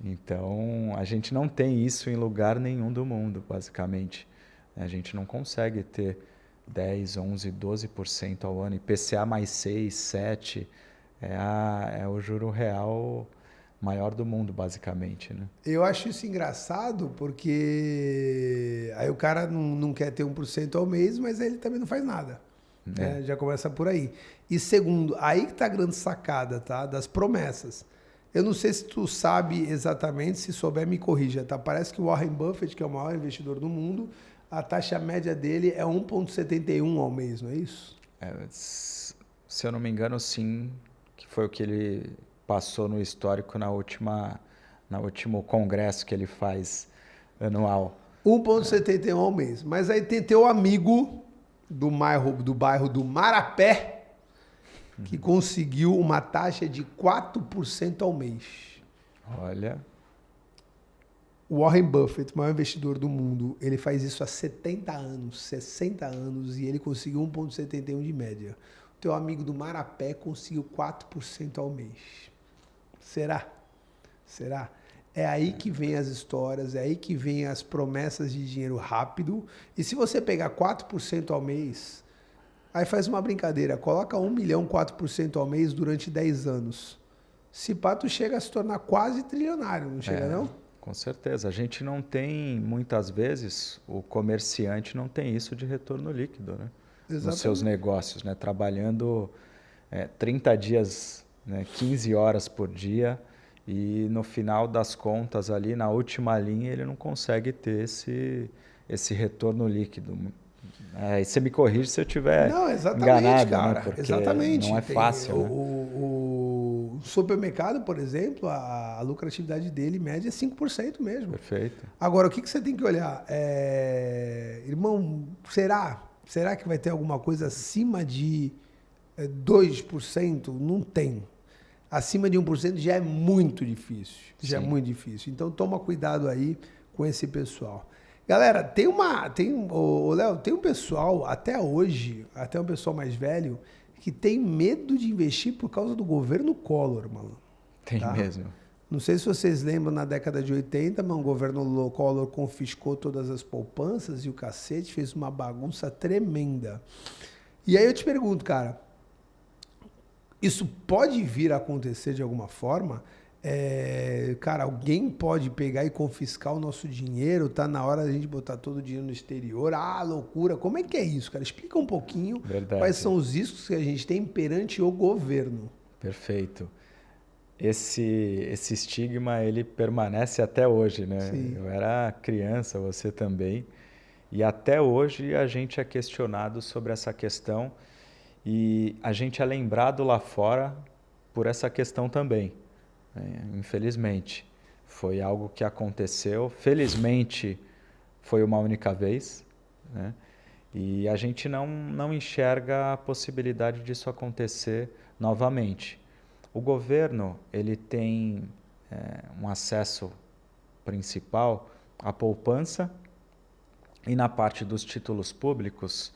Então, a gente não tem isso em lugar nenhum do mundo, basicamente. A gente não consegue ter 10, 11, 12% ao ano, IPCA mais 6, 7, é o juro real maior do mundo, basicamente, né? Eu acho isso engraçado porque aí o cara não quer ter 1% ao mês, mas ele também não faz nada. Né? Já começa por aí. E segundo, aí que tá a grande sacada, tá? Das promessas. Eu não sei se tu sabe exatamente, se souber me corrija, tá? Parece que o Warren Buffett, que é o maior investidor do mundo, a taxa média dele é 1,71 ao mês, não é isso? Se eu não me engano, sim, que foi o que ele passou no histórico no último congresso que ele faz anual. 1,71 ao mês. Mas aí tem teu amigo do bairro do Marapé, que conseguiu uma taxa de 4% ao mês. Olha. O Warren Buffett, o maior investidor do mundo, ele faz isso há 70 anos, 60 anos, e ele conseguiu 1,71 de média. O teu amigo do Marapé conseguiu 4% ao mês. Será? Será? É aí que vem as histórias, é aí que vem as promessas de dinheiro rápido. E se você pegar 4% ao mês, aí faz uma brincadeira, coloca 1 milhão 4% ao mês durante 10 anos. Se pá, tu chega a se tornar quase trilionário, não chega não? Com certeza. A gente não tem, muitas vezes, o comerciante não tem isso de retorno líquido, né? Exatamente. Nos seus negócios, né? Trabalhando 30 dias, né? 15 horas por dia e no final das contas ali, na última linha, ele não consegue ter esse retorno líquido. E você me corrige se eu estiver enganado, cara. né? Porque exatamente. não é fácil. O supermercado, por exemplo, a lucratividade dele, média, é 5% mesmo. Perfeito. Agora, o que você tem que olhar? Irmão, será que vai ter alguma coisa acima de 2%? Não tem. Acima de 1% já é muito difícil. Já Sim. é muito difícil. Então, toma cuidado aí com esse pessoal. Galera, Léo, tem um pessoal, até hoje, até um pessoal mais velho, que tem medo de investir por causa do governo Collor, mano. Tem mesmo. Não sei se vocês lembram, na década de 80, mas o governo Collor confiscou todas as poupanças e o cacete fez uma bagunça tremenda. E aí eu te pergunto, cara, isso pode vir a acontecer de alguma forma? Cara, alguém pode pegar e confiscar o nosso dinheiro? Tá na hora da gente botar todo o dinheiro no exterior? Loucura! Como é que é isso, cara? Explica um pouquinho quais são os riscos que a gente tem perante o governo. Perfeito. Esse estigma, ele permanece até hoje, né? Sim. Eu era criança, você também, e até hoje a gente é questionado sobre essa questão e a gente é lembrado lá fora por essa questão também. Infelizmente, foi algo que aconteceu. Felizmente, foi uma única vez. né? E a gente não enxerga a possibilidade disso acontecer novamente. O governo ele tem um acesso principal à poupança e na parte dos títulos públicos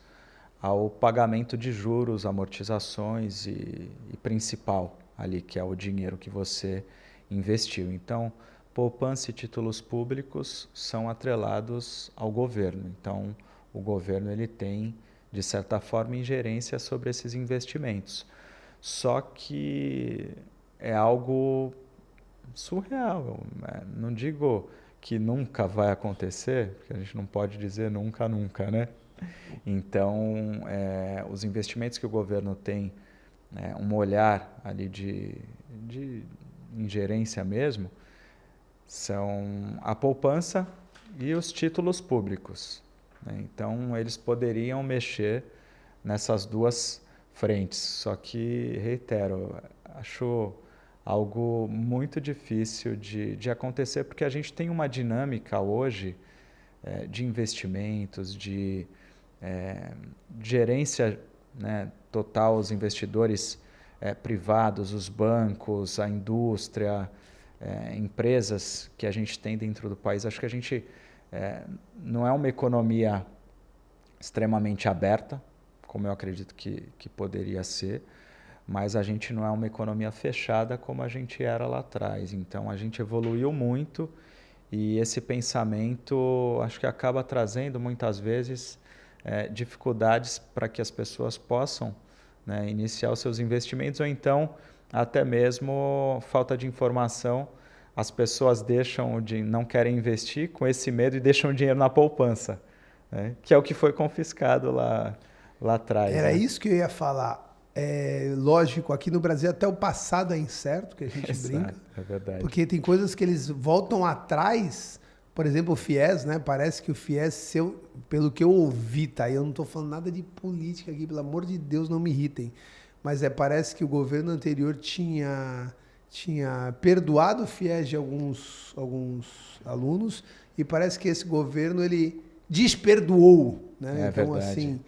ao pagamento de juros, amortizações e principal ali, que é o dinheiro que você investiu. Então, poupança e títulos públicos são atrelados ao governo. Então, o governo ele tem, de certa forma, ingerência sobre esses investimentos. Só que é algo surreal. Não digo que nunca vai acontecer, porque a gente não pode dizer nunca, nunca, né? Então, os investimentos que o governo tem, um olhar ali de ingerência mesmo, são a poupança e os títulos públicos, né? Então, eles poderiam mexer nessas duas frentes. Só que, reitero, acho algo muito difícil de acontecer, porque a gente tem uma dinâmica hoje de investimentos, de gerência, né, total, os investidores privados, os bancos, a indústria, empresas que a gente tem dentro do país. Acho que a gente não é uma economia extremamente aberta, como eu acredito que poderia ser, mas a gente não é uma economia fechada como a gente era lá atrás. Então, a gente evoluiu muito e esse pensamento acho que acaba trazendo muitas vezes dificuldades para que as pessoas possam, né, iniciar os seus investimentos, ou então até mesmo falta de informação. As pessoas não querem investir com esse medo e deixam o dinheiro na poupança, né, que é o que foi confiscado lá atrás. Era né? isso que eu ia falar. Lógico, aqui no Brasil até o passado é incerto, que a gente Exato, brinca. é verdade. Porque tem coisas que eles voltam atrás. Por exemplo, o FIES, né? Parece que o FIES, pelo que eu ouvi, tá? Eu não estou falando nada de política aqui, pelo amor de Deus, não me irritem. Mas parece que o governo anterior tinha perdoado o FIES de alguns alunos e parece que esse governo ele desperdoou, né? Então, verdade. assim,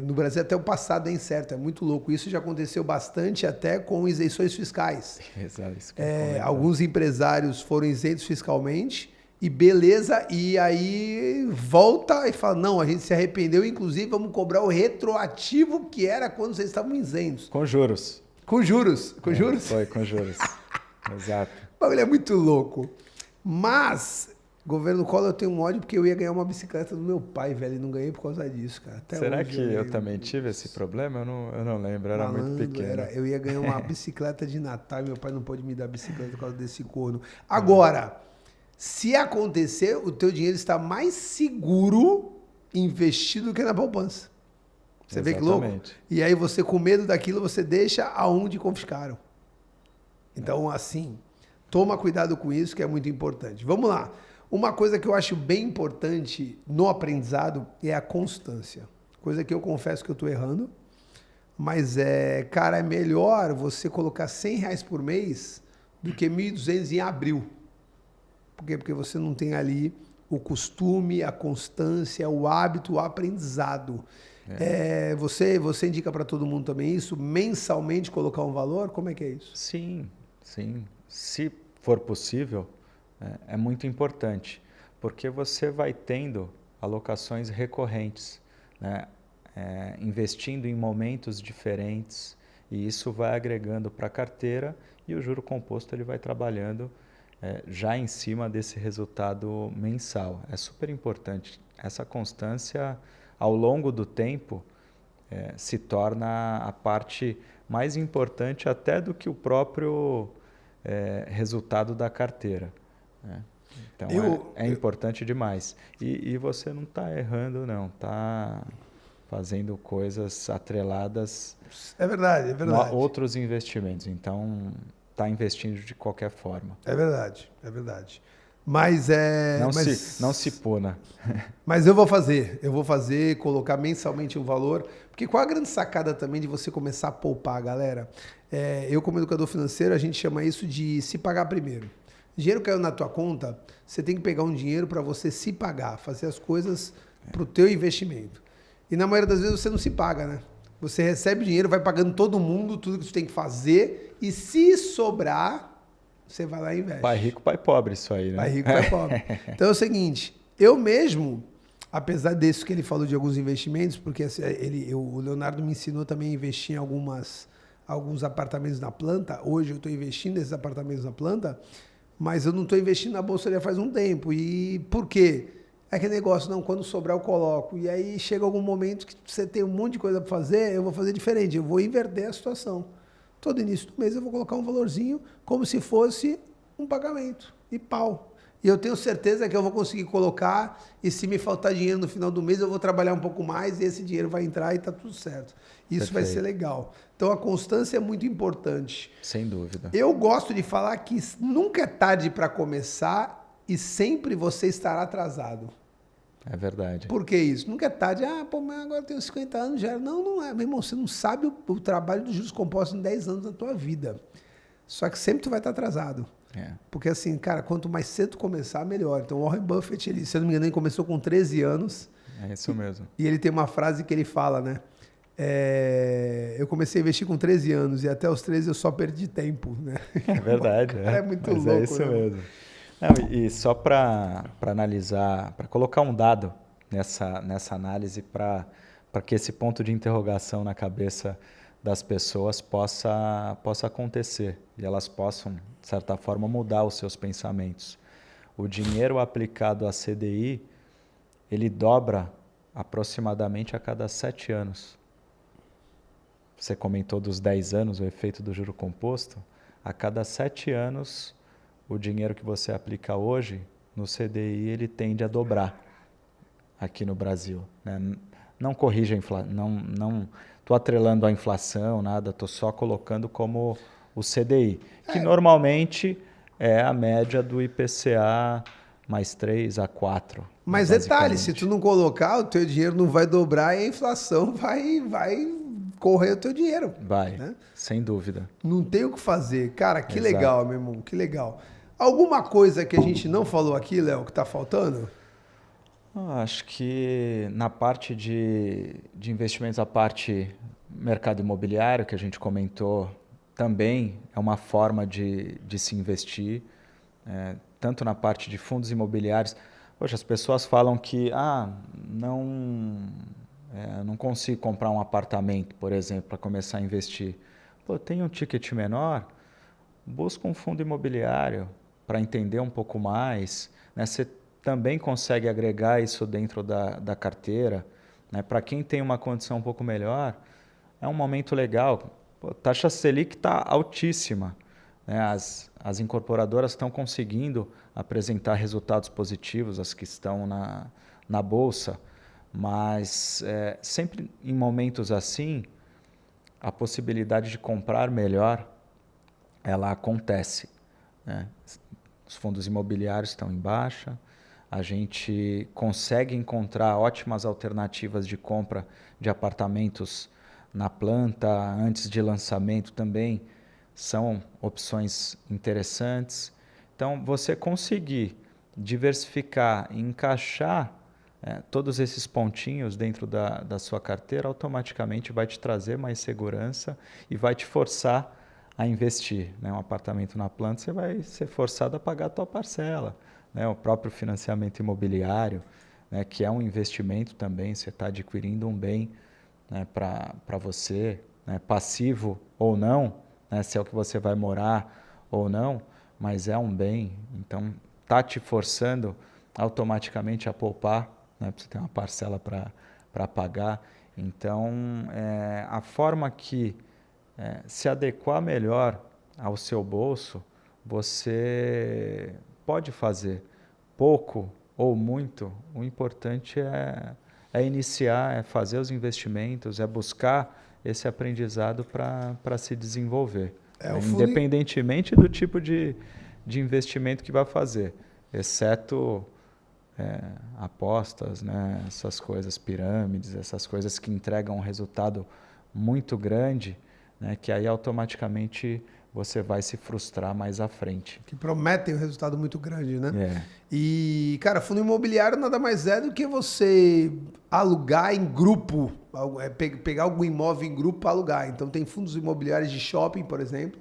no Brasil até o passado é incerto, é muito louco. Isso já aconteceu bastante até com isenções fiscais. Exato, isso que Alguns empresários foram isentos fiscalmente e beleza, e aí volta e fala, não, a gente se arrependeu, inclusive vamos cobrar o retroativo que era quando vocês estavam isentos. Com juros. Com juros. Com juros? Foi, com juros. Exato. O bagulho é muito louco. Mas, governo Collor, eu tenho um ódio porque eu ia ganhar uma bicicleta do meu pai, velho, e não ganhei por causa disso, cara. Até Será hoje que eu também tive esse problema? Eu não lembro, era muito pequeno. Eu ia ganhar uma bicicleta de Natal e meu pai não pôde me dar bicicleta por causa desse corno. Agora, se acontecer, o teu dinheiro está mais seguro investido do que na poupança. Você vê que louco? E aí você, com medo daquilo, você deixa aonde confiscaram. Então, assim, toma cuidado com isso, que é muito importante. Vamos lá. Uma coisa que eu acho bem importante no aprendizado é a constância. Coisa que eu confesso que eu estou errando. Mas, cara, é melhor você colocar R$100 por mês do que 1.200 em abril. Por quê? Porque você não tem ali o costume, a constância, o hábito, o aprendizado. Você indica para todo mundo também isso? Mensalmente colocar um valor? Como é que é isso? Sim. Se for possível, é muito importante, porque você vai tendo alocações recorrentes, né? Investindo em momentos diferentes, e isso vai agregando para a carteira e o juro composto ele vai trabalhando já em cima desse resultado mensal. É super importante. Essa constância, ao longo do tempo, se torna a parte mais importante até do que o próprio resultado da carteira, né? Então, é importante demais. E você não está errando, não. Está fazendo coisas atreladas É verdade. a outros investimentos. Então, está investindo de qualquer forma. É verdade. Mas Não se puna. Mas eu vou fazer, colocar mensalmente um valor, porque qual a grande sacada também de você começar a poupar, galera? Eu como educador financeiro, a gente chama isso de se pagar primeiro. Dinheiro caiu na tua conta, você tem que pegar um dinheiro para você se pagar, fazer as coisas para o teu investimento. E na maioria das vezes você não se paga, né? Você recebe dinheiro, vai pagando todo mundo, tudo que você tem que fazer, e se sobrar, você vai lá e investe. Pai rico, pai pobre, isso aí, né? Pai rico, pai pobre. Então é o seguinte, eu mesmo, apesar disso que ele falou de alguns investimentos, porque o Leonardo me ensinou também a investir em alguns apartamentos na planta. Hoje eu estou investindo nesses apartamentos na planta, mas eu não estou investindo na bolsa já faz um tempo. E por quê? É aquele negócio, não, quando sobrar eu coloco. E aí chega algum momento que você tem um monte de coisa para fazer, eu vou fazer diferente, eu vou inverter a situação. Todo início do mês eu vou colocar um valorzinho como se fosse um pagamento. E pau. E eu tenho certeza que eu vou conseguir colocar, e se me faltar dinheiro no final do mês, eu vou trabalhar um pouco mais e esse dinheiro vai entrar e está tudo certo. Isso vai ser legal. Então a constância é muito importante. Sem dúvida. Eu gosto de falar que nunca é tarde para começar e sempre você estará atrasado. É verdade. Por que isso? Nunca é tarde. Mas agora eu tenho 50 anos já. Não é. Meu irmão, você não sabe o trabalho dos juros compostos em 10 anos da tua vida. Só que sempre tu vai estar atrasado. Porque assim, cara, quanto mais cedo começar, melhor. Então, Warren Buffett, ele, se eu não me engano, ele começou com 13 anos. É isso mesmo. E ele tem uma frase que ele fala, né? Eu comecei a investir com 13 anos e até os 13 eu só perdi tempo, né? É verdade. É muito Mas louco. É isso né? mesmo. Não, e só para analisar, para colocar um dado nessa análise para que esse ponto de interrogação na cabeça das pessoas possa acontecer e elas possam, de certa forma, mudar os seus pensamentos. O dinheiro aplicado à CDI, ele dobra aproximadamente a cada 7 anos. Você comentou dos 10 anos, o efeito do juro composto. A cada 7 anos, o dinheiro que você aplica hoje no CDI, ele tende a dobrar aqui no Brasil. Né? Não corrija a inflação, não estou atrelando a inflação, nada, estou só colocando como o CDI, que normalmente é a média do IPCA mais 3 a 4. Mas detalhe, se tu não colocar, o teu dinheiro não vai dobrar e a inflação vai correr o teu dinheiro. Vai, né? Sem dúvida. Não tem o que fazer. Cara, que Exato. legal, meu irmão, que legal. Alguma coisa que a gente não falou aqui, Léo, que está faltando? Acho que na parte de investimentos, a parte mercado imobiliário, que a gente comentou, também é uma forma de se investir, tanto na parte de fundos imobiliários. Poxa, as pessoas falam que não consigo comprar um apartamento, por exemplo, para começar a investir. Pô, tem um ticket menor, busca um fundo imobiliário para entender um pouco mais. Né? Você também consegue agregar isso dentro da carteira. Né? Para quem tem uma condição um pouco melhor, é um momento legal. Pô, a taxa Selic está altíssima. Né? As incorporadoras estão conseguindo apresentar resultados positivos, as que estão na Bolsa, mas sempre em momentos assim, a possibilidade de comprar melhor, ela acontece. Né? Os fundos imobiliários estão em baixa, a gente consegue encontrar ótimas alternativas de compra de apartamentos na planta, antes de lançamento também, são opções interessantes. Então, você conseguir diversificar e encaixar todos esses pontinhos dentro da sua carteira, automaticamente vai te trazer mais segurança e vai te forçar a investir. Né? Um apartamento na planta, você vai ser forçado a pagar a tua parcela. Né? O próprio financiamento imobiliário, né? Que é um investimento também, você está adquirindo um bem, né? Para você, né? Passivo ou não, né? Se é o que você vai morar ou não, mas é um bem, então está te forçando automaticamente a poupar, né? Para você ter uma parcela para pagar. Então, a forma que se adequar melhor ao seu bolso, você pode fazer pouco ou muito. O importante é iniciar, é fazer os investimentos, é buscar esse aprendizado para se desenvolver. Independentemente do tipo de investimento que vai fazer, exceto apostas, né? Essas coisas, pirâmides, essas coisas que entregam um resultado muito grande, né? Que aí automaticamente você vai se frustrar mais à frente. Que prometem um resultado muito grande, né? É. E, cara, fundo imobiliário nada mais é do que você alugar em grupo, pegar algum imóvel em grupo para alugar. Então, tem fundos imobiliários de shopping, por exemplo.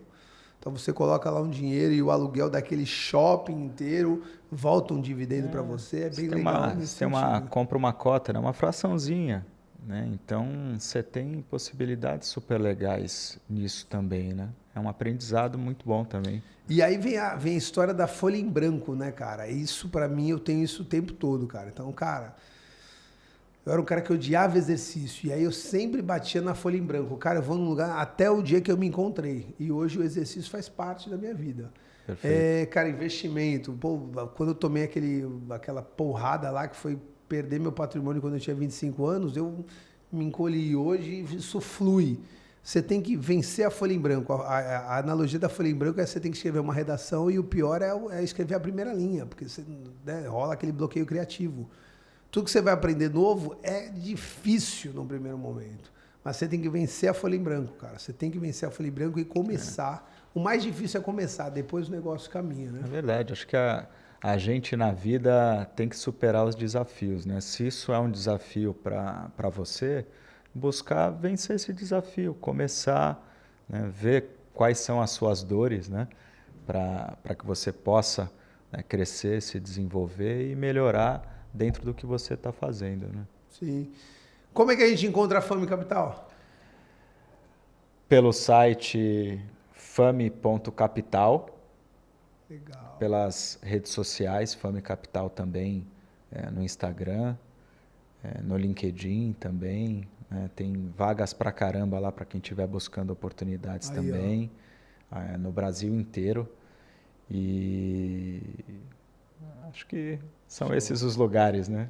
Então, você coloca lá um dinheiro e o aluguel daquele shopping inteiro volta um dividendo para você. É bem legal nesse sentido. Compra uma cota, né? Uma fraçãozinha, né? Então, você tem possibilidades super legais nisso também, né? É um aprendizado muito bom também. E aí vem a história da folha em branco, né, cara? Isso, pra mim, eu tenho isso o tempo todo, cara. Então, cara, eu era um cara que odiava exercício. E aí eu sempre batia na folha em branco. Cara, eu vou num lugar até o dia que eu me encontrei. E hoje o exercício faz parte da minha vida. Perfeito. Cara, investimento. Pô, quando eu tomei aquela porrada lá, que foi perder meu patrimônio quando eu tinha 25 anos, eu me encolhi. Hoje isso flui. Você tem que vencer a folha em branco. A analogia da folha em branco é que você tem que escrever uma redação e o pior é escrever a primeira linha, porque você, né, rola aquele bloqueio criativo. Tudo que você vai aprender novo é difícil no primeiro momento, mas você tem que vencer a folha em branco, cara. Você tem que vencer a folha em branco e começar. O mais difícil é começar, depois o negócio caminha, né? É verdade, acho que a gente na vida tem que superar os desafios, né? Se isso é um desafio para você, buscar vencer esse desafio, começar, né? Ver quais são as suas dores, né? Para que você possa, né, crescer, se desenvolver e melhorar dentro do que você está fazendo, né? Sim. Como é que a gente encontra a Fame Capital? Pelo site fame.capital. Legal. Pelas redes sociais, Fame Capital também, no Instagram, no LinkedIn também, né? Tem vagas pra caramba lá para quem estiver buscando oportunidades Aí, também, no Brasil inteiro. E acho que são esses os lugares, né?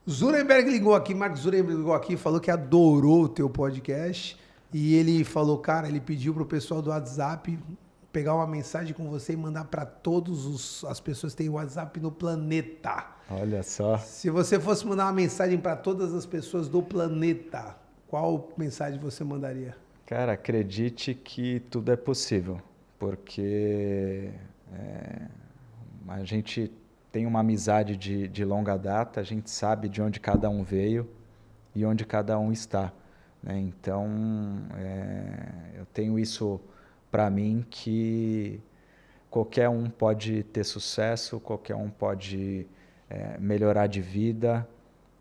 Zurenberg ligou aqui, Mark Zurenberg ligou aqui, falou que adorou o teu podcast e ele falou, cara, ele pediu pro pessoal do WhatsApp pegar uma mensagem com você e mandar para todas as pessoas que têm WhatsApp no planeta. Olha só. Se você fosse mandar uma mensagem para todas as pessoas do planeta, qual mensagem você mandaria? Cara, acredite que tudo é possível, porque a gente tem uma amizade de longa data, a gente sabe de onde cada um veio e onde cada um está, né? Então, eu tenho isso para mim, que qualquer um pode ter sucesso, qualquer um pode melhorar de vida,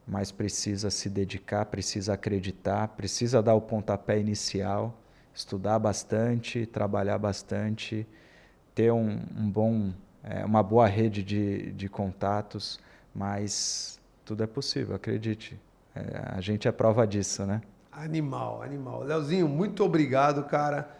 mas precisa se dedicar, precisa acreditar, precisa dar o pontapé inicial, estudar bastante, trabalhar bastante, ter uma boa rede de contatos, mas tudo é possível, acredite. A gente é prova disso, né? Animal, animal. Leozinho, muito obrigado, cara.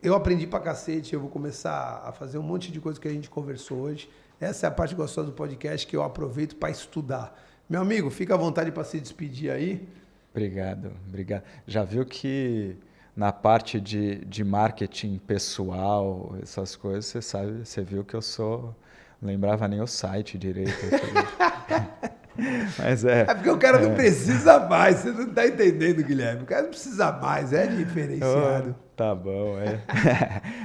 Eu aprendi pra cacete, eu vou começar a fazer um monte de coisa que a gente conversou hoje. Essa é a parte gostosa do podcast que eu aproveito para estudar. Meu amigo, fica à vontade para se despedir aí. Obrigado, obrigado. Já viu que na parte de marketing pessoal, essas coisas, você sabe, você viu que eu não lembrava nem o site direito. Mas É porque o cara não precisa mais, você não está entendendo, Guilherme. O cara não precisa mais, é diferenciado. Oh, tá bom,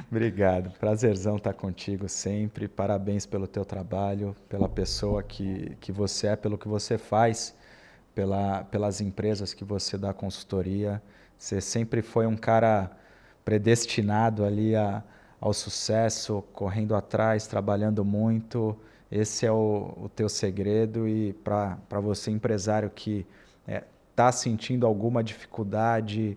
Obrigado, prazerzão estar contigo sempre. Parabéns pelo teu trabalho, pela pessoa que você é, pelo que você faz, pelas empresas que você dá consultoria. Você sempre foi um cara predestinado ali ao sucesso, correndo atrás, trabalhando muito. Esse é o teu segredo, e para você, empresário, que está sentindo alguma dificuldade,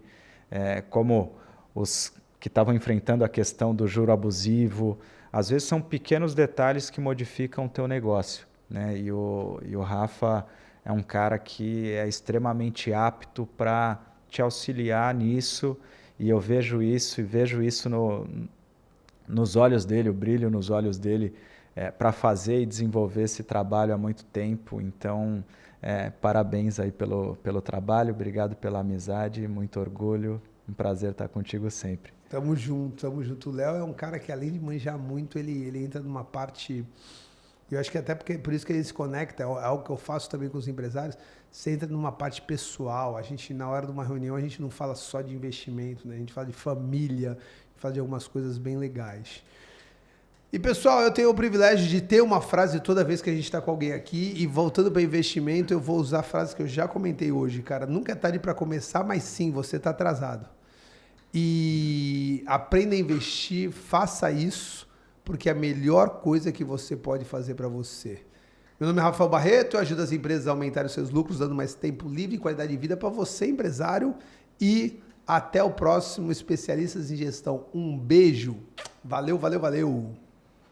como os que estavam enfrentando a questão do juro abusivo, às vezes são pequenos detalhes que modificam o teu negócio, né? E o Rafa é um cara que é extremamente apto para te auxiliar nisso, e eu vejo isso nos olhos dele, o brilho nos olhos dele, para fazer e desenvolver esse trabalho há muito tempo. Então, parabéns aí pelo trabalho, obrigado pela amizade, muito orgulho, um prazer estar contigo sempre. Tamo junto, tamo junto. O Léo é um cara que, além de manjar muito, ele entra numa parte... Eu acho que até por isso que ele se conecta, é algo que eu faço também com os empresários. Você entra numa parte pessoal. A gente, na hora de uma reunião, a gente não fala só de investimento, né? A gente fala de família, fazer algumas coisas bem legais. E, pessoal, eu tenho o privilégio de ter uma frase toda vez que a gente está com alguém aqui. E voltando para investimento, eu vou usar a frase que eu já comentei hoje, cara. Nunca é tarde para começar, mas sim, você está atrasado. E aprenda a investir, faça isso, porque é a melhor coisa que você pode fazer para você. Meu nome é Rafael Barreto, eu ajudo as empresas a aumentarem os seus lucros, dando mais tempo livre e qualidade de vida para você, empresário. E até o próximo Especialistas em Gestão. Um beijo. Valeu, valeu, valeu.